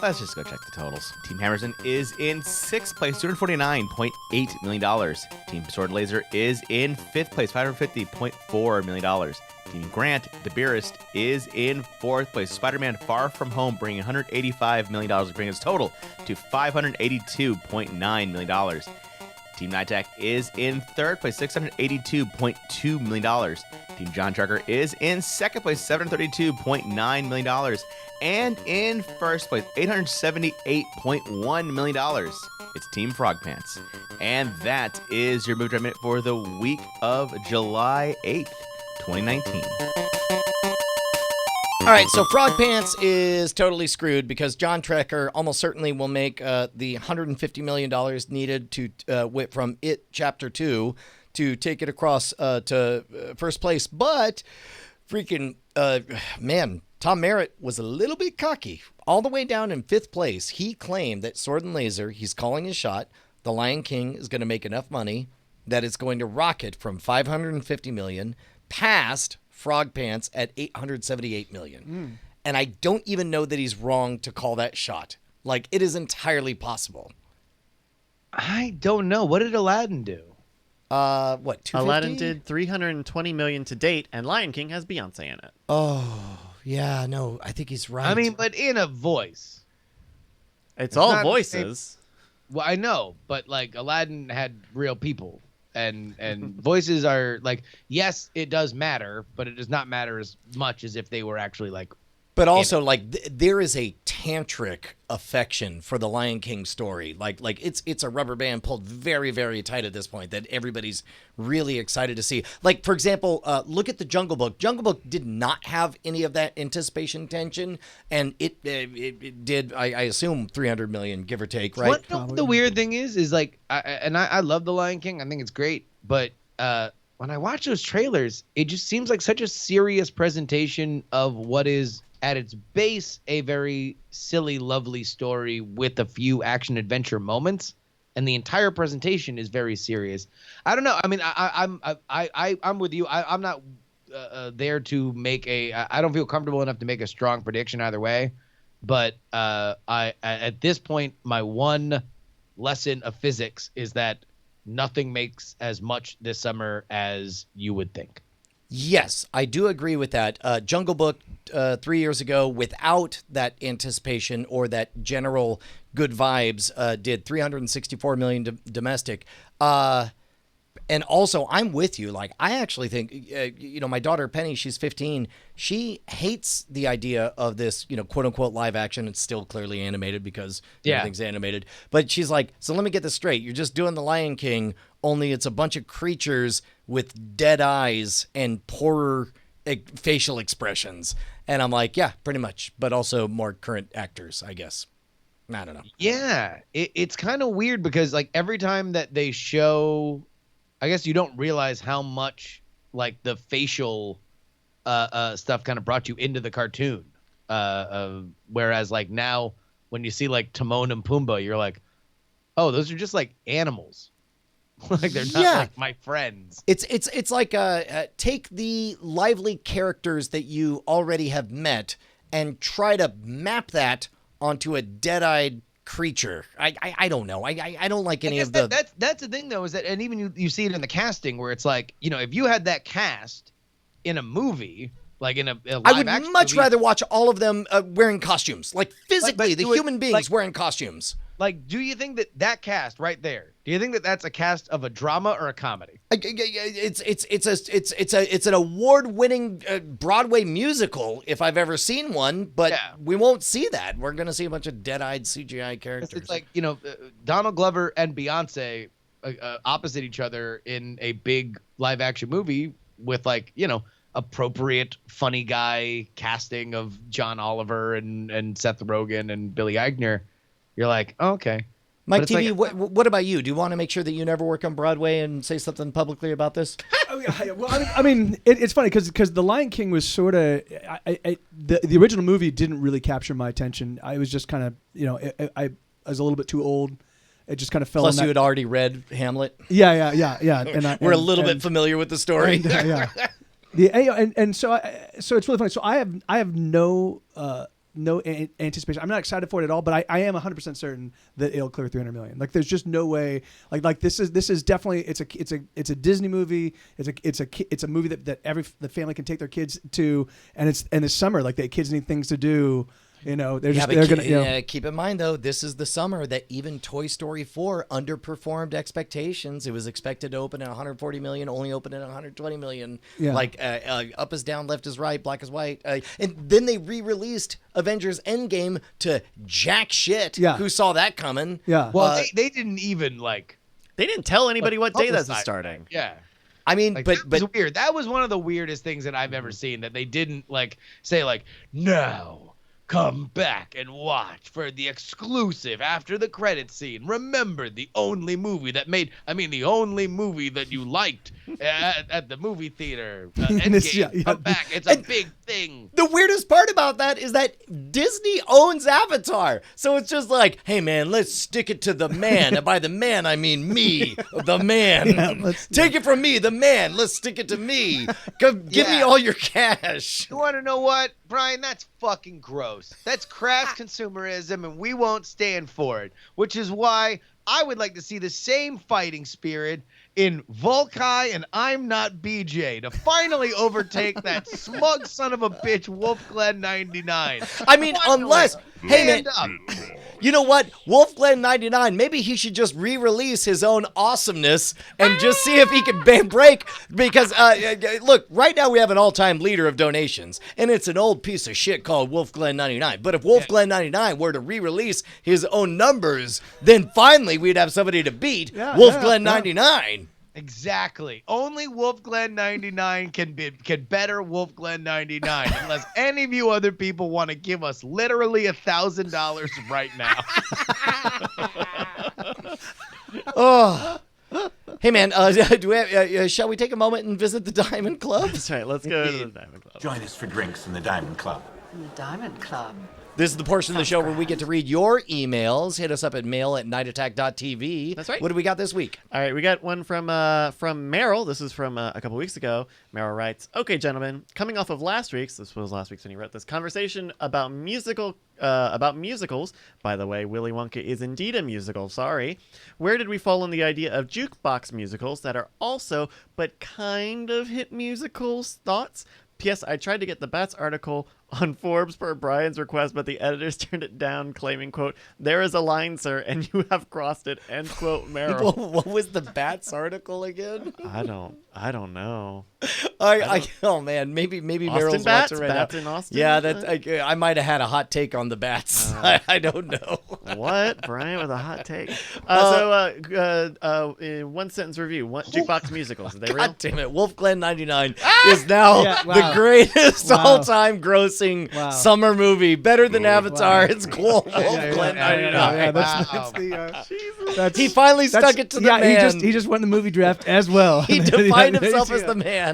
let's just go check the totals. Team Hammerson is in 6th place, $249.8 million. Team Sword Laser is in 5th place, $550.4 million. Team Grant, the Beerist, is in 4th place. Spider-Man Far From Home bringing $185 million, bringing his total to $582.9 million. Team Nightack is in 3rd place, $682.2 million. Team John Trucker is in 2nd place, $732.9 million. And in 1st place, $878.1 million. It's Team Frog Pants. And that is your Movie Draft Minute for the week of July 8th, 2019. All right, so Frog Pants is totally screwed because John Trekker almost certainly will make the $150 million needed to from It Chapter 2 to take it across to first place. But freaking, man, Tom Merritt was a little bit cocky. All the way down in 5th place, he claimed that Sword and Laser, he's calling his shot. The Lion King is going to make enough money that it's going to rocket from $550 million past Frog Pants at $878 million. And I don't even know that he's wrong to call that shot. Like, it is entirely possible. I don't know. What did Aladdin do? What, 250? Aladdin did $320 million to date, and Lion King has Beyonce in it. Oh, yeah, no, I think he's right. I mean, but in a voice. It's all not voices. Well, I know, but like Aladdin had real people. And voices are like, yes, it does matter, but it does not matter as much as if they were actually like. But also, like, there is a tantric affection for the Lion King story. Like it's a rubber band pulled very, very tight at this point that everybody's really excited to see. Like, for example, look at the Jungle Book. Jungle Book did not have any of that anticipation tension, and it did, I assume, 300 million, give or take, right? What the weird thing is like, I love the Lion King. I think it's great, but when I watch those trailers, it just seems like such a serious presentation of what is, at its base, a very silly, lovely story with a few action adventure moments, and the entire presentation is very serious. I don't know. I mean, I'm with you. I'm not there to make I don't feel comfortable enough to make a strong prediction either way. But at this point, my one lesson of physics is that nothing makes as much this summer as you would think. Yes, I do agree with that. Jungle Book 3 years ago, without that anticipation or that general good vibes, did 364 million domestic. And also, I'm with you. Like, I actually think, my daughter Penny, she's 15. She hates the idea of this, quote unquote live action. It's still clearly animated because everything's animated. But she's like, so let me get this straight. You're just doing the Lion King, only it's a bunch of creatures with dead eyes and poorer facial expressions. And I'm like, yeah, pretty much. But also more current actors, I guess. I don't know. Yeah, it's kind of weird because like every time that they show, I guess you don't realize how much like the facial stuff kind of brought you into the cartoon. Whereas like now when you see like Timon and Pumbaa, you're like, oh, those are just like animals. Like they're not like my friends. It's like take the lively characters that you already have met and try to map that onto a dead-eyed creature. I don't know. I don't like any of the. That's the thing though, is that, and even you see it in the casting where it's like, if you had that cast in a movie, like in a live I would action much movie, rather watch all of them wearing costumes, like physically, the do it, human beings like, wearing costumes. Like, do you think that cast right there? Do you think that that's a cast of a drama or a comedy? It's an award-winning Broadway musical if I've ever seen one, but we won't see that. We're gonna see a bunch of dead-eyed CGI characters. It's like Donald Glover and Beyonce opposite each other in a big live-action movie with like appropriate funny guy casting of John Oliver and Seth Rogen and Billy Eichner, you're like, oh, okay. Mike But it's TV, what about you? Do you want to make sure that you never work on Broadway and say something publicly about this? Oh, yeah. Well, I mean, it's funny because The Lion King was sort of the original movie didn't really capture my attention. I was just kind of I was a little bit too old. It just kind of fell. Plus, in you that. had already read Hamlet. Yeah. We're a little bit familiar with the story. And so it's really funny. So I have no anticipation. I'm not excited for it at all, but I am 100% certain that it'll clear 300 million. Like there's just no way. Like this is definitely it's a Disney movie. It's a movie that the family can take their kids to, and it's summer. Like the kids need things to do. They're gonna. Keep in mind though, this is the summer that even Toy Story 4 underperformed expectations. It was expected to open at 140 million, only opened at 120 million. Yeah. Like up is down, left is right, black is white. And then they re-released Avengers Endgame to jack shit. Yeah. Who saw that coming? Yeah. Well, they didn't even They didn't tell anybody what day that's publicize starting. Yeah. I mean, Like, but that was weird. That was one of the weirdest things that I've ever seen, that they didn't say no. Come back and watch for the exclusive after the credits scene. Remember, the only movie that you liked at the movie theater. Endgame, come back. It's a big thing. the weirdest part about that is that Disney owns Avatar. So it's just like, hey, man, let's stick it to the man. And by the man, I mean me, the man. Take it from me, the man. Let's stick it to me. Give me all your cash. You want to know what, Brian? That's fucking gross. That's crass consumerism, and we won't stand for it. Which is why I would like to see the same fighting spirit in Volkai and I'm Not BJ to finally overtake that smug son of a bitch, Wolfglen99. I mean, unless, hey, man. Stand up. You know what? Wolfglen99, maybe he should just re-release his own awesomeness and just see if he can break. Because, look, right now we have an all-time leader of donations, and it's an old piece of shit called Wolfglen99. But if Wolfglen99 were to re-release his own numbers, then finally we'd have somebody to beat Wolfglen99. Exactly. Only Wolfglen99 can better Wolfglen99, unless any of you other people want to give us literally $1,000 right now. Oh. Hey, man, do we have, shall we take a moment and visit the Diamond Club? That's right. Let's go to the Diamond Club. Join us for drinks in the Diamond Club. The Diamond Club. This is the portion of the show where we get to read your emails. Hit us up at mail@nightattack.tv. That's right. What do we got this week? All right, we got one from Meryl. This is from a couple weeks ago. Meryl writes, "Okay, gentlemen, coming off of last week's, this was last week's when he wrote this conversation about musicals. By the way, Willy Wonka is indeed a musical. Sorry. Where did we fall on the idea of jukebox musicals that are also but kind of hit musicals? Thoughts? P.S. I tried to get the Bats article on Forbes per Brian's request, but the editors turned it down, claiming, quote, 'There is a line, sir, and you have crossed it,' end quote, Meryl." What was the Bats article again? I don't know. Oh man, maybe Austin Meryl's Bats? watching right Bats now. in Austin? Yeah, I might have had a hot take on the Bats. I don't know. What? Brian with a hot take. One sentence review. Jukebox musicals. Are they real? God damn it. Wolfglen99 is now the greatest all-time grossing summer movie. Better than Avatar. It's cool. Wolfglen99. He finally stuck it to the man. He just won the movie draft as well. He defined himself as the man.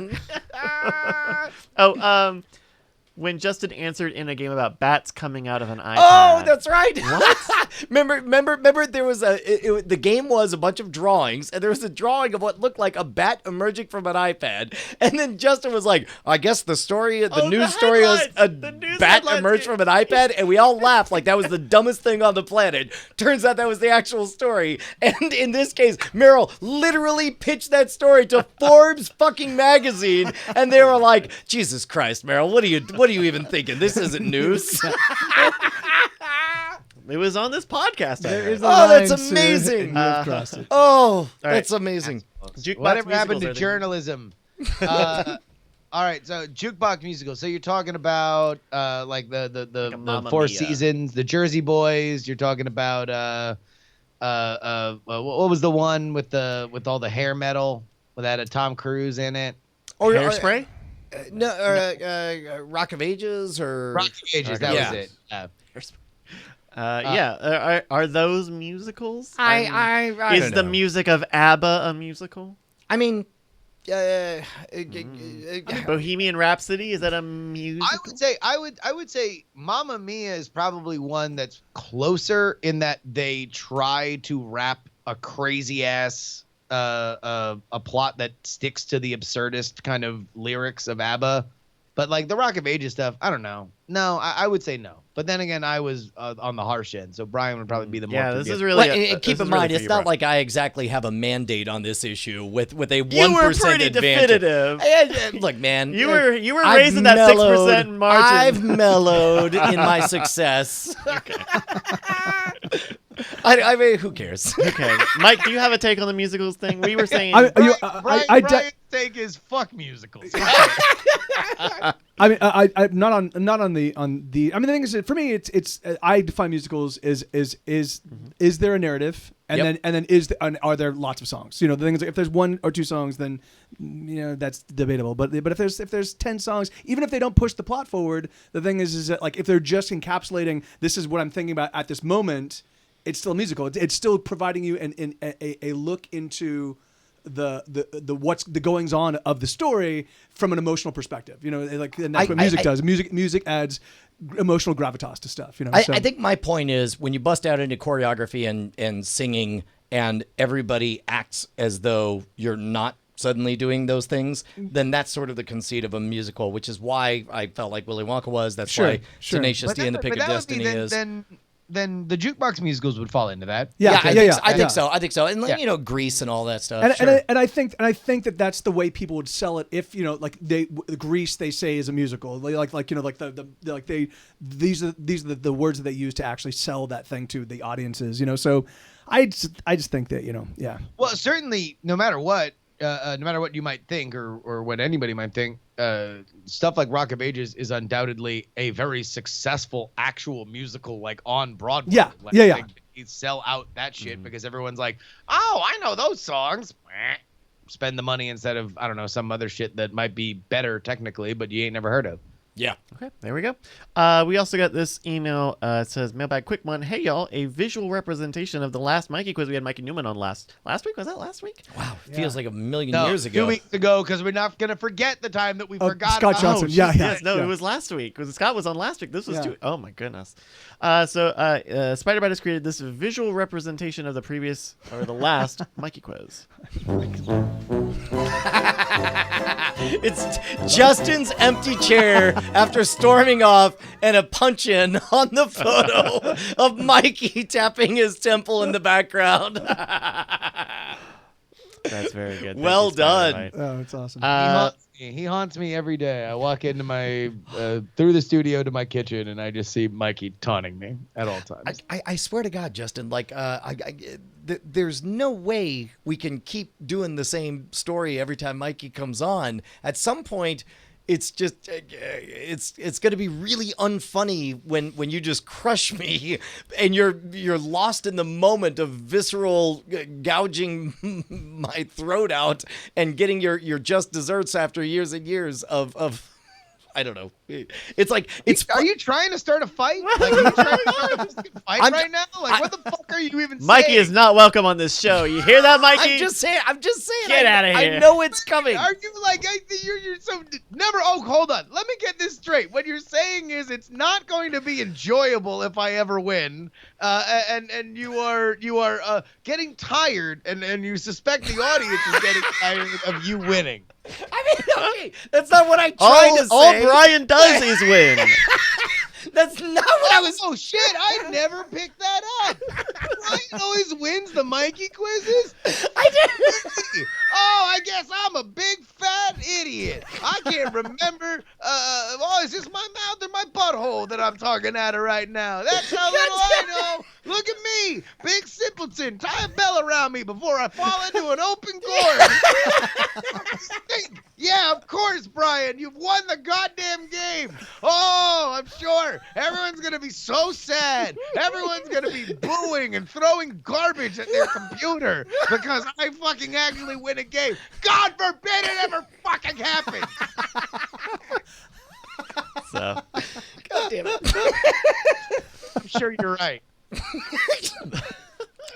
When Justin answered in a game about bats coming out of an iPad. Oh, that's right. What? remember there was the game was a bunch of drawings, and there was a drawing of what looked like a bat emerging from an iPad. And then Justin was like, I guess the news story was a bat emerged from an iPad, and we all laughed like that was the dumbest thing on the planet. Turns out that was the actual story. And in this case, Meryl literally pitched that story to Forbes fucking magazine, and they were like, Jesus Christ, Meryl, what are you even thinking? This isn't news. It was on this podcast. That's amazing. That's amazing. Whatever happened to journalism? All right, so jukebox musical. So you're talking about like the Four Seasons, the Jersey Boys. You're talking about what was the one with all the hair metal that had Tom Cruise in it? Hairspray? No, Rock of Ages or Rock of Ages, that was it. Are those musicals? I Is don't the know. music of ABBA a musical? I mean, Bohemian Rhapsody, is that a musical? I would say Mamma Mia is probably one that's closer in that they try to wrap a crazy ass a plot that sticks to the absurdist kind of lyrics of ABBA. But like the Rock of Ages stuff, I don't know. No, I would say no. But then again, I was on the harsh end, so Brian would probably be the more. Yeah, this is forgiving. really. Well, keep in mind, it's not like I exactly have a mandate on this issue with a 1% You were pretty advantage. definitive. Look, man, You were I've raising that mellowed- 6% margin. I've mellowed in my success. I mean, who cares? Okay, Mike, do you have a take on the musicals thing? We were saying. Brian's take is fuck musicals. I mean, I not on the. I mean, the thing is, for me, it's I define musicals is there a narrative, and then are there lots of songs? You know, the thing is, if there's 1 or 2 songs, then that's debatable. But if there's 10 songs, even if they don't push the plot forward, the thing is that like if they're just encapsulating this is what I'm thinking about at this moment, it's still a musical. It's still providing you a look into the what's the goings on of the story from an emotional perspective, like, and that's what music does. Music adds emotional gravitas to stuff, I think my point is when you bust out into choreography and singing and everybody acts as though you're not suddenly doing those things, then that's sort of the conceit of a musical, which is why I felt like Willy Wonka was. That's why Tenacious D and the Pick of Destiny is. Then the jukebox musicals would fall into that. I think so. And Grease and all that stuff. And I think that that's the way people would sell it if like Grease they say is a musical, these are the words that they use to actually sell that thing to the audiences. So I just think that Well, certainly, no matter what you might think or what anybody might think, stuff like Rock of Ages is undoubtedly a very successful actual musical, like on Broadway. They sell out that shit because everyone's like, oh, I know those songs. Spend the money instead of, I don't know, some other shit that might be better technically, but you ain't never heard of. Yeah. Okay, there we go. We also got this email. It says, mailbag quick one. Hey, y'all, a visual representation of the last Mikey quiz. We had Mikey Newman on last week. Was that last week? Wow, feels like a million years ago. 2 weeks ago, because we're not going to forget the time that we forgot Scott about. Johnson. It was last week. Scott was on last week. This was oh my goodness. Spider-Bite has created this visual representation of the previous, or the last, Mikey quiz. It's Justin's empty chair after storming off and a punch-in on the photo of Mikey tapping his temple in the backgrough. That's very good. Well done. Spider-Bite. Oh, it's awesome. He haunts me every day. I walk into my through the studio to my kitchen, and I just see Mikey taunting me at all times. I swear to God, Justin, like there's no way we can keep doing the same story every time Mikey comes on. At some point, it's just it's going to be really unfunny when you just crush me and you're lost in the moment of visceral gouging my throat out and getting your just desserts after years and years of I don't know. It's like Are you trying to start a fight? Like, are you trying to start a fight right now? Like, what the fuck are you even saying? Mikey is not welcome on this show. You hear that, Mikey? I'm just saying. Get out of here. I know it's coming. Are you like you're so never? Oh, hold on. Let me get this straight. What you're saying is it's not going to be enjoyable if I ever win, and you are getting tired, and you suspect the audience is getting tired of you winning. I mean, okay, that's not what I tried to say. All Brian does is win. That's not what I was. Oh shit! I never picked that up. Brian always wins the Mikey quizzes. I did. Oh, I guess I'm a big fat idiot. I can't remember. Is this my mouth or my butthole that I'm talking at her right now? That's how little I know. Look at me, big simpleton. Tie a bell around me before I fall into an open gourd. Yeah, of course, Brian. You've won the goddamn game. Oh, I'm sure. Everyone's going to be so sad. Everyone's going to be booing and throwing garbage at their computer because I fucking actually win a game. God forbid it ever fucking happens. sure you're right.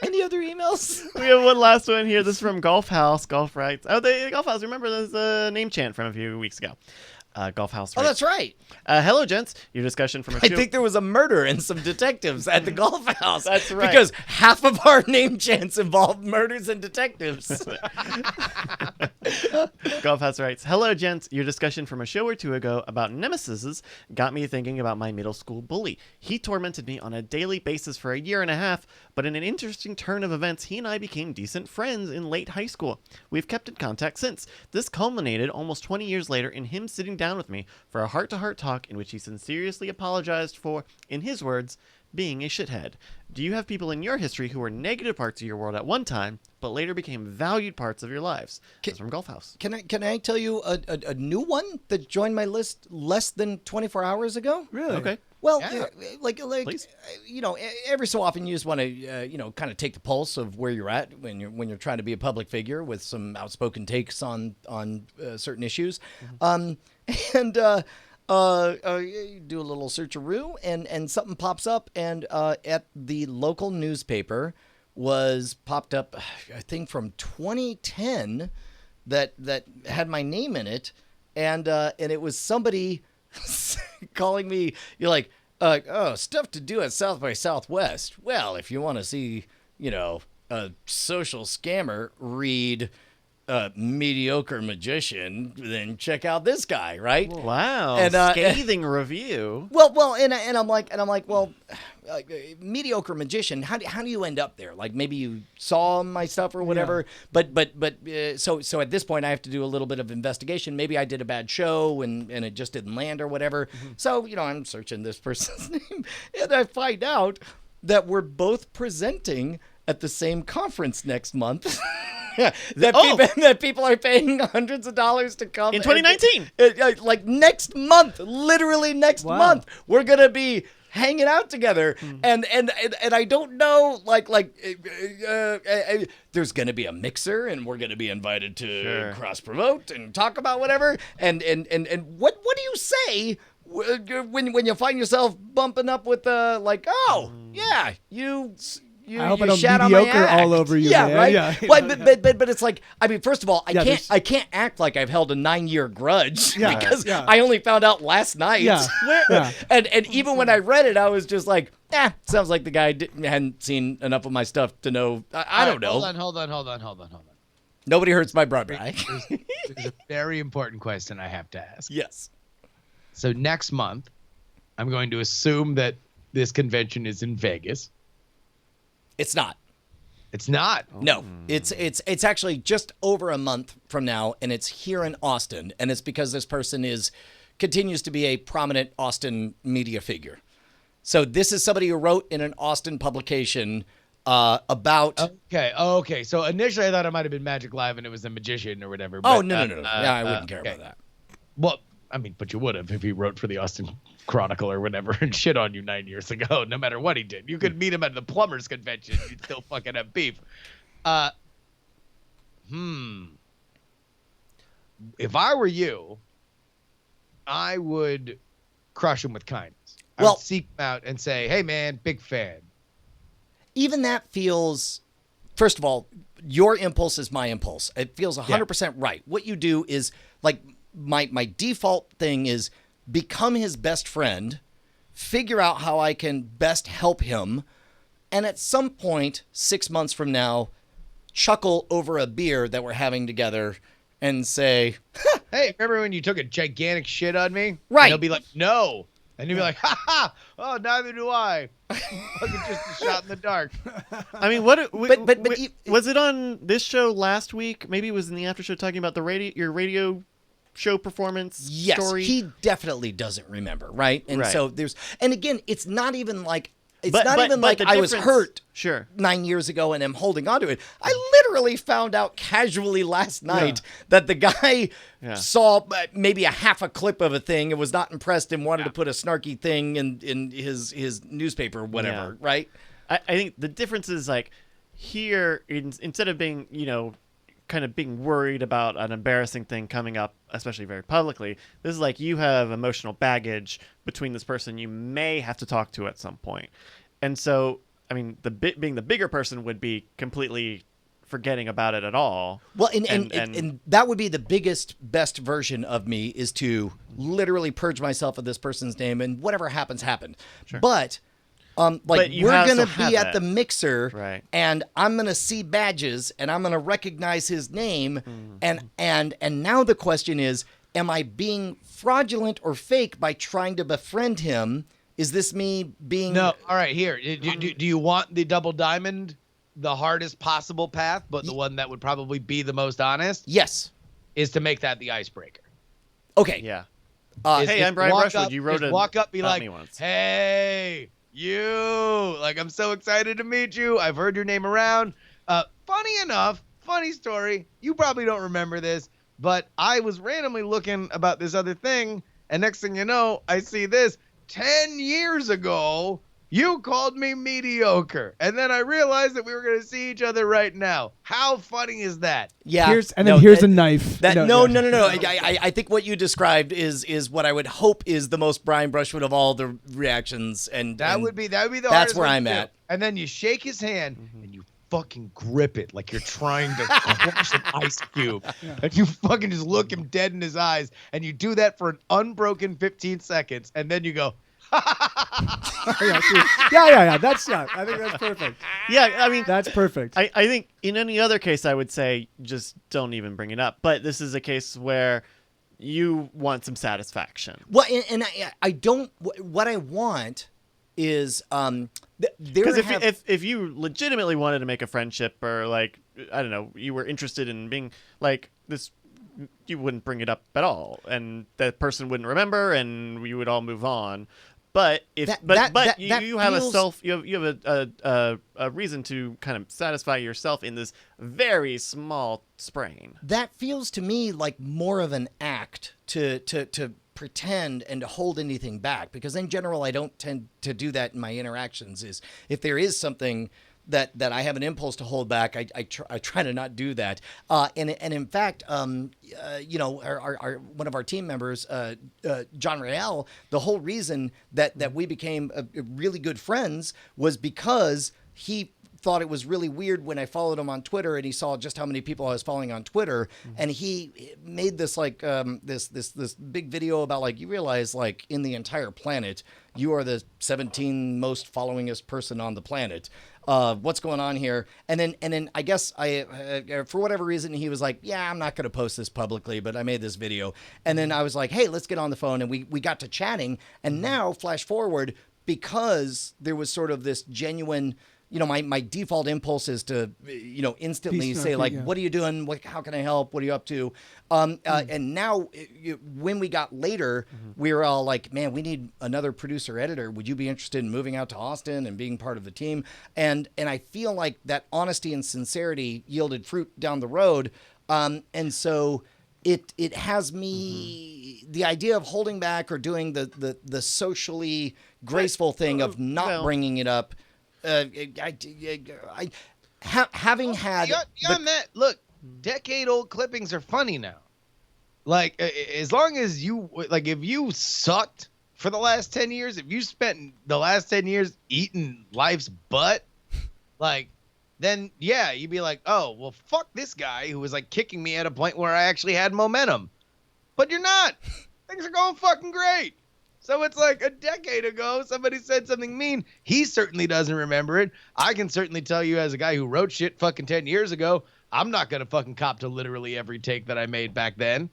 Any other emails? We have one last one here. This is from Golf House. Golf writes. Golf House. Remember this name chant from a few weeks ago. Golf House. Oh, that's right. Hello, gents. Your discussion from a I think there was a murder and some detectives at the Golf House. That's right. Because half of our name chants involve murders and detectives. Golf House writes, hello, gents. Your discussion from a show or two ago about nemesises got me thinking about my middle school bully. He tormented me on a daily basis for a year and a half, but in an interesting turn of events, he and I became decent friends in late high school. We've kept in contact since. This culminated almost 20 years later in him sitting down with me for a heart-to-heart talk in which he sincerely apologized for, in his words, being a shithead. Do you have people in your history who were negative parts of your world at one time, but later became valued parts of your lives? That's from Golf House. Can I tell you a new one that joined my list less than 24 hours ago? Really? Okay. Well, Yeah. like Please. every so often you just want to kind of take the pulse of where you're at when you're trying to be a public figure with some outspoken takes on certain issues, and you do a little searcharoo and something pops up, and at the local newspaper was popped up, I think from 2010, that had my name in it, and it was somebody calling me, you're like, oh, stuff to do at South by Southwest. Well, if you want to see, a social scammer read mediocre magician, then check out this guy, right? Wow. And, scathing review. Well, and I'm like, well, mediocre magician. How do you end up there? Like maybe you saw my stuff or whatever. But so at this point I have to do a little bit of investigation. Maybe I did a bad show and it just didn't land or whatever. So I'm searching this person's name, and I find out that we're both presenting at the same conference next month. That people are paying hundreds of dollars to come In 2019. like next month, literally next month, we're gonna be hanging out together, and I don't know, there's gonna be a mixer, and we're gonna be invited to cross promote and talk about whatever, and what do you say when you find yourself bumping up with I hope I you don't shat on my mediocre act. all over you, Yeah, man. right. Yeah. But it's like, I mean, first of all, I can't act like I've held a 9-year grudge because I only found out last night. Yeah. Yeah. And even when I read it, I was just like, sounds like the guy hadn't seen enough of my stuff to know. I don't know. Hold on. Nobody hurts my brother. There's a very important question I have to ask. Yes. So next month, I'm going to assume that this convention is in Vegas. It's not. It's not. No, it's actually just over a month from now, and it's here in Austin, and it's because this person continues to be a prominent Austin media figure. So this is somebody who wrote in an Austin publication about. Okay. So initially I thought it might have been Magic Live and it was a magician or whatever. Oh but, no. Yeah, I wouldn't care about that. Well, I mean, but you would have if he wrote for the Austin Chronicle or whatever and shit on you 9 years ago, no matter what he did. You could meet him at the plumbers convention. You'd still fucking have beef. If I were you, I would crush him with kindness. I would seek him out and say, hey, man, big fan. Even that feels, first of all, your impulse is my impulse. It feels 100% right. What you do is, like, my default thing is become his best friend, figure out how I can best help him, and at some point, 6 months from now, chuckle over a beer that we're having together and say, hey, remember when you took a gigantic shit on me? Right. And he'll be like, no. And you'll be like, ha ha, oh, neither do I. Fucking just a shot in the dark. I mean, was it on this show last week? Maybe it was in the after show talking about your radio show performance story. He definitely doesn't remember, right? And so and again, it's not even like the I was hurt 9 years ago and am holding on to it. I literally found out casually last night that the guy saw maybe a half a clip of a thing and was not impressed and wanted to put a snarky thing in his newspaper or whatever, right? I think the difference is, like, here, instead of being, kind of being worried about an embarrassing thing coming up, especially very publicly, this is like you have emotional baggage between this person you may have to talk to at some point. And so, I mean, being the bigger person would be completely forgetting about it at all. Well, and that would be the best version of me, is to literally purge myself of this person's name, and whatever happens, happened. Sure. But But you we're gonna still be have at the mixer, Right. and I'm gonna see badges, and I'm gonna recognize his name, and now the question is, am I being fraudulent or fake by trying to befriend him? Is this me being... No, all right, here. Do you want the double diamond, the hardest possible path, but the one that would probably be the most honest? Yes. Is to make that the icebreaker. Okay. Yeah. Uh, Hey, I'm Brian walk Brushwood. up- You wrote just a walk up, be about like, me once. hey, you. Like, I'm so excited to meet you. I've heard your name around. Funny enough, funny story. You probably don't remember this, but I was randomly looking about this other thing, and next thing you know, I see this. 10 years ago, you called me mediocre, and then I realized that we were going to see each other right now. How funny is that? Yeah. Here's a knife. No. I think what you described is what I would hope is the most Brian Brushwood of all the reactions, and That would be the that's hardest where one to I'm do. at. And then you shake his hand and you fucking grip it like you're trying to crush an ice cube. And you fucking just look him dead in his eyes, and you do that for an unbroken 15 seconds, and then you go, yeah. I think that's perfect. Yeah, I mean, That's perfect. I think in any other case, I would say just don't even bring it up. But this is a case where you want some satisfaction. Well, and I don't. What I want is Because if you legitimately wanted to make a friendship, or like, I don't know, you were interested in being like this, you wouldn't bring it up at all, and that person wouldn't remember, and you would all move on. But if you have a reason to kind of satisfy yourself in this very small sprain. that feels to me like more of an act to pretend and to hold anything back, because in general I don't tend to do that in my interactions. Is if there is something that I have an impulse to hold back, I try to not do that. And in fact, you know, our one of our team members, John Rael, the whole reason that we became really good friends was because he thought it was really weird when I followed him on Twitter, and he saw just how many people I was following on Twitter, and he made this like this big video about, like, you realize, like, in the entire planet, you are the 17th most followingest person on the planet. What's going on here? And then I guess for whatever reason, he was like, yeah, I'm not going to post this publicly, but I made this video. And then I was like, hey, let's get on the phone, and we got to chatting. And now, flash forward, because there was sort of this genuine, you know, my default impulse is to, you know, instantly say, like, what are you doing? How can I help? What are you up to? And now, when we got later, we were all like, man, we need another producer editor. Would you be interested in moving out to Austin and being part of the team? And I feel like that honesty and sincerity yielded fruit down the road. And so it has me, the idea of holding back or doing the socially graceful thing of not bringing it up. Having had beyond that, look, decade-old clippings are funny now. Like, as long as you, like, if you sucked for the last 10 years, if you spent the last 10 years eating life's butt, like, then yeah, you'd be like, oh, well, fuck this guy who was like kicking me at a point where I actually had momentum. But you're not. Things are going fucking great. So it's like a decade ago, somebody said something mean. He certainly doesn't remember it. I can certainly tell you, as a guy who wrote shit fucking 10 years ago, I'm not going to fucking cop to literally every take that I made back then.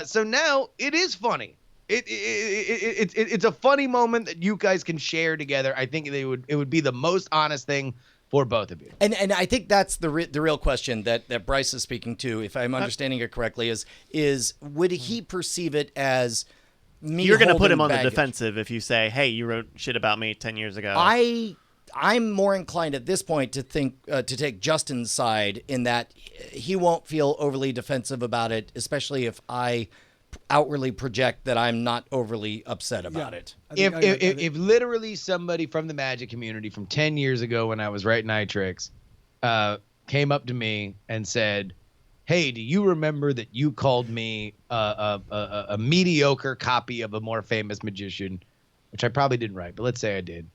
So now it is funny. It's a funny moment that you guys can share together. I think it would be the most honest thing for both of you. And I think that's the real question that Bryce is speaking to, if I'm understanding it correctly, is would he perceive it as me You're going to put him on baggage? the defensive if you say, hey, you wrote shit about me 10 years ago. I'm more inclined at this point to think to take Justin's side, in that he won't feel overly defensive about it, especially if I outwardly project that I'm not overly upset about it. If literally somebody from the Magic community from 10 years ago, when I was writing iTricks, came up to me and said, hey, do you remember that you called me a mediocre copy of a more famous magician, which I probably didn't write, but let's say I did.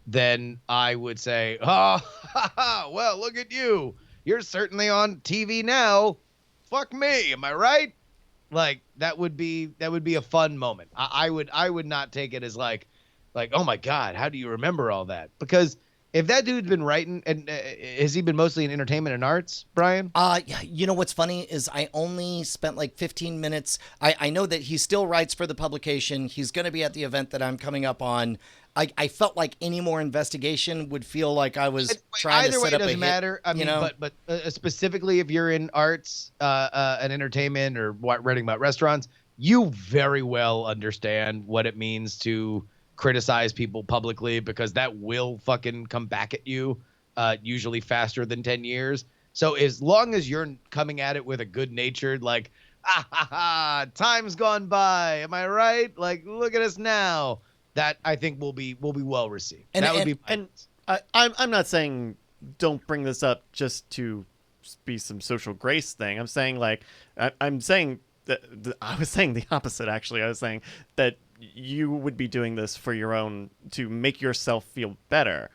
then I would say, oh, well, look at you. You're certainly on TV now. Fuck me. Am I right? Like that would be a fun moment. I would not take it as like, oh my God, how do you remember all that? Because if that dude's been writing, and has he been mostly in entertainment and arts, Brian? Yeah, you know what's funny is I only spent like 15 minutes. I know that he still writes for the publication. He's going to be at the event that I'm coming up on. I felt like any more investigation would feel like I was trying to set up a hit. Either way, it doesn't matter. I mean, but specifically if you're in arts and entertainment or writing about restaurants, you very well understand what it means to criticize people publicly, because that will fucking come back at you, usually faster than 10 years. So as long as you're coming at it with a good-natured, like, time's gone by, am I right? Like, look at us now. That I think will be well received. And I'm not saying don't bring this up just to be some social grace thing. I'm saying I'm saying that I was saying the opposite, actually. I was saying that you would be doing this for your own, to make yourself feel better.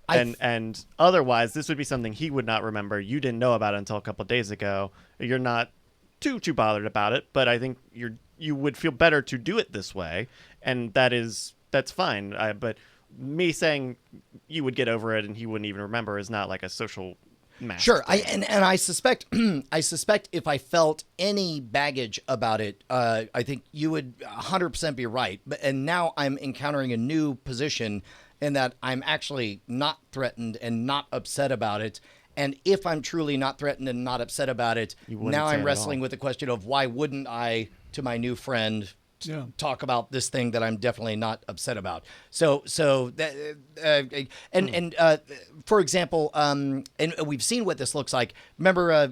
And otherwise this would be something he would not remember. You didn't know about it until a couple of days ago. You're not too bothered about it, but I think you would feel better to do it this way, and that's fine. But me saying you would get over it and he wouldn't even remember is not like a social mask. Sure. I suspect if I felt any baggage about it, I think you would 100% be right. And now I'm encountering a new position in that I'm actually not threatened and not upset about it. And if I'm truly not threatened and not upset about it, now I'm wrestling with the question of why wouldn't I, to my new friend, talk about this thing that I'm definitely not upset about. So for example, and we've seen what this looks like. Remember,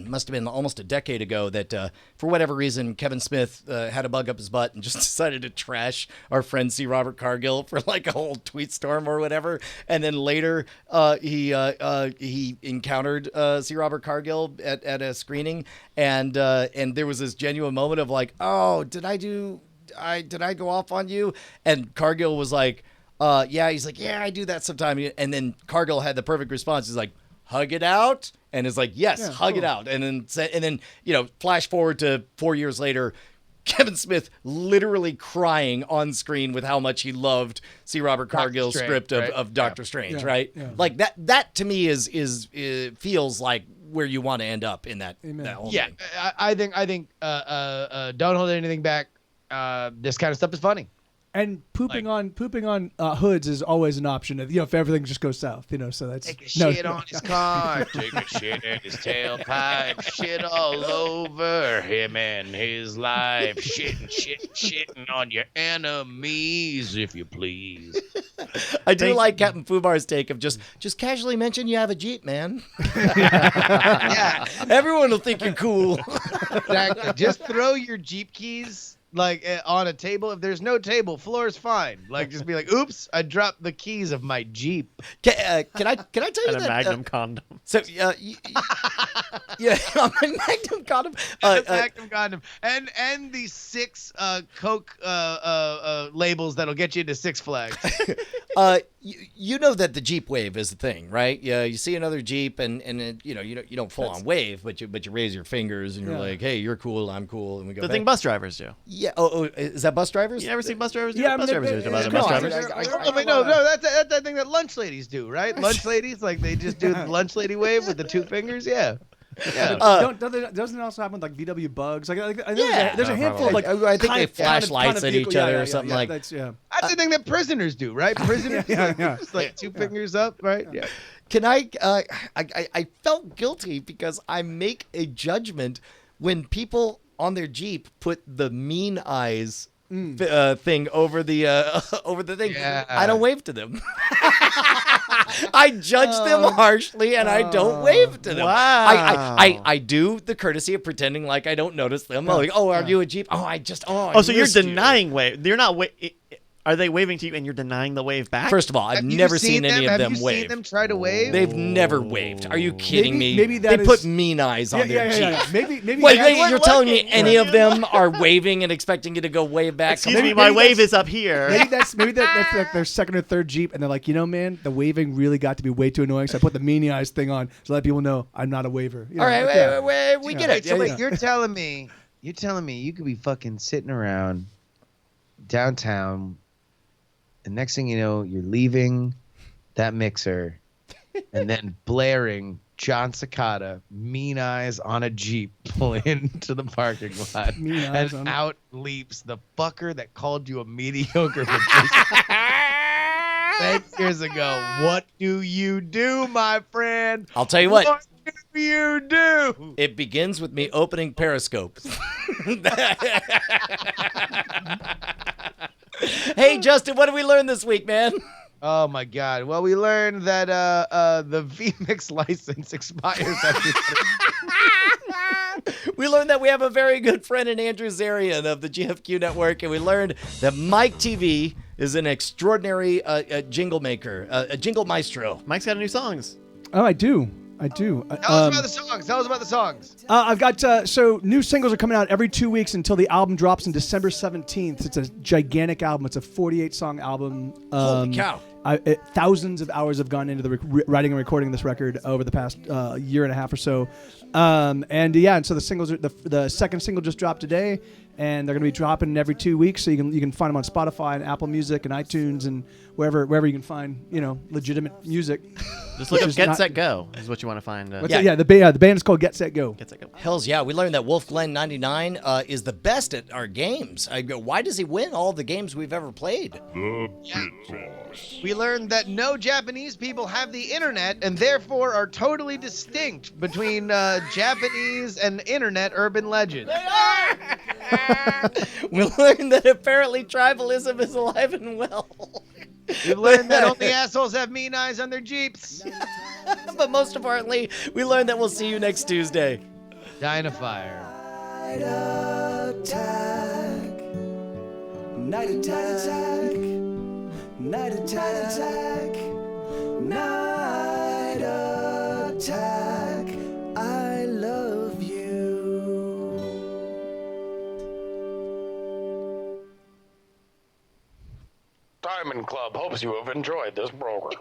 must have been almost a decade ago that for whatever reason, Kevin Smith had a bug up his butt and just decided to trash our friend C. Robert Cargill for like a whole tweet storm or whatever. And then later, he encountered C. Robert Cargill at a screening, and there was this genuine moment of like, oh, did I go off on you? And Cargill was like, yeah. He's like, yeah, I do that sometimes. And then Cargill had the perfect response. He's like, hug it out. And it's like, yes, hug it out. And then, flash forward to 4 years later, Kevin Smith literally crying on screen with how much he loved C. Robert Cargill's script of Doctor Strange, right? Yeah. Like that to me is feels like where you want to end up in that whole thing. I think don't hold anything back. This kind of stuff is funny. And pooping on hoods is always an option. If everything just goes south, so that's take a shit on his car, take a shit in his tailpipe, shit all over him and his life, shitting on your enemies, if you please. I do like Captain Fubar's take of just casually mention you have a Jeep, man. Yeah, everyone will think you're cool. Exactly. Just throw your Jeep keys on a table. If there's no table, floor's fine. Like, just be like, oops, I dropped the keys of my Jeep. Can I tell you and that? A Magnum condom. So a Magnum condom. Magnum condom. And the 6 Coke labels that'll get you into Six Flags. You know that the Jeep wave is the thing, right? Yeah, you see another Jeep and you don't full on wave, but you raise your fingers and you're like, hey, you're cool, I'm cool, and we go. The thing bus drivers do. Yeah. Oh, is that bus drivers? You ever see bus drivers do? Yeah, bus drivers do. Bus drivers. No, that's that thing that lunch ladies do, right? Lunch ladies, like they just do the lunch lady wave with the 2 fingers. Yeah. Yeah. Doesn't it also happen with like VW bugs? Like I know there's a handful of like I think they flash lights at each other or something like. That's the thing that prisoners do, right? Prisoners just like 2 fingers up, right? Yeah. Can I felt guilty because I make a judgment when people on their Jeep put the mean eyes thing over the thing. Yeah. I don't wave to them. I judge them harshly, and I don't wave to them. Wow. I do the courtesy of pretending like I don't notice them. Like, are you a Jeep? So you're denying wave. You're not Are they waving to you and you're denying the wave back? First of all, I've Have you never seen any of Have them you wave. seen them try to wave? They've never waved. Are you kidding me? Maybe they that put is- mean eyes on their Jeep. Maybe. Wait, that's- you're telling me any of them are waving and expecting you to go wave back? Excuse Come me, on. my maybe wave that's- is up here. Maybe that's like their second or third Jeep, and they're like, man, the waving really got to be way too annoying. So I put the meanie eyes thing on to let people know I'm not a waver. You know, All right, like, yeah. wait, we get it. So Yeah, wait, yeah. you're telling me you could be fucking sitting around downtown, and next thing you know, you're leaving that mixer, and then blaring John Cicada, Mean Eyes on a Jeep, pull into the parking lot, Mean Eyes on and a- out leaps the fucker that called you a mediocre magician 10 years ago. What do you do, my friend? I'll tell you what. What do you do? It begins with me opening Periscope. Hey, Justin, what did we learn this week, man? Oh my God! Well, we learned that the VMix license expires after. We learned that we have a very good friend in Andrew Zarian of the GFQ network, and we learned that MikeTV is an extraordinary jingle maker, a jingle maestro. Mike's got new songs. Oh, I do. Tell us about the songs. Tell us about the songs. I've got so new singles are coming out every 2 weeks until the album drops on December 17th. It's a gigantic album. It's a 48-song album. Holy cow. Thousands of hours have gone into the writing and recording this record over the past year and a half or so. And so the singles, the second single just dropped today, and they're going to be dropping every 2 weeks. So you can find them on Spotify and Apple Music and iTunes and wherever you can find legitimate music. Just look up is Get not- Set Go is what you want to find. The band is called Get Set Go. Get Set Go. Hells yeah, we learned that Wolfglen99 is the best at our games. I go, why does he win all the games we've ever played? We learned that no Japanese people have the internet and therefore are totally distinct between Japanese and internet urban legend. We learned that apparently tribalism is alive and well. We learned that only assholes have mean eyes on their Jeeps. But most importantly, we learned that we'll see you next Tuesday. Dynafire. Night attack. Night attack. Night attack. I love you. Diamond Club hopes you have enjoyed this program.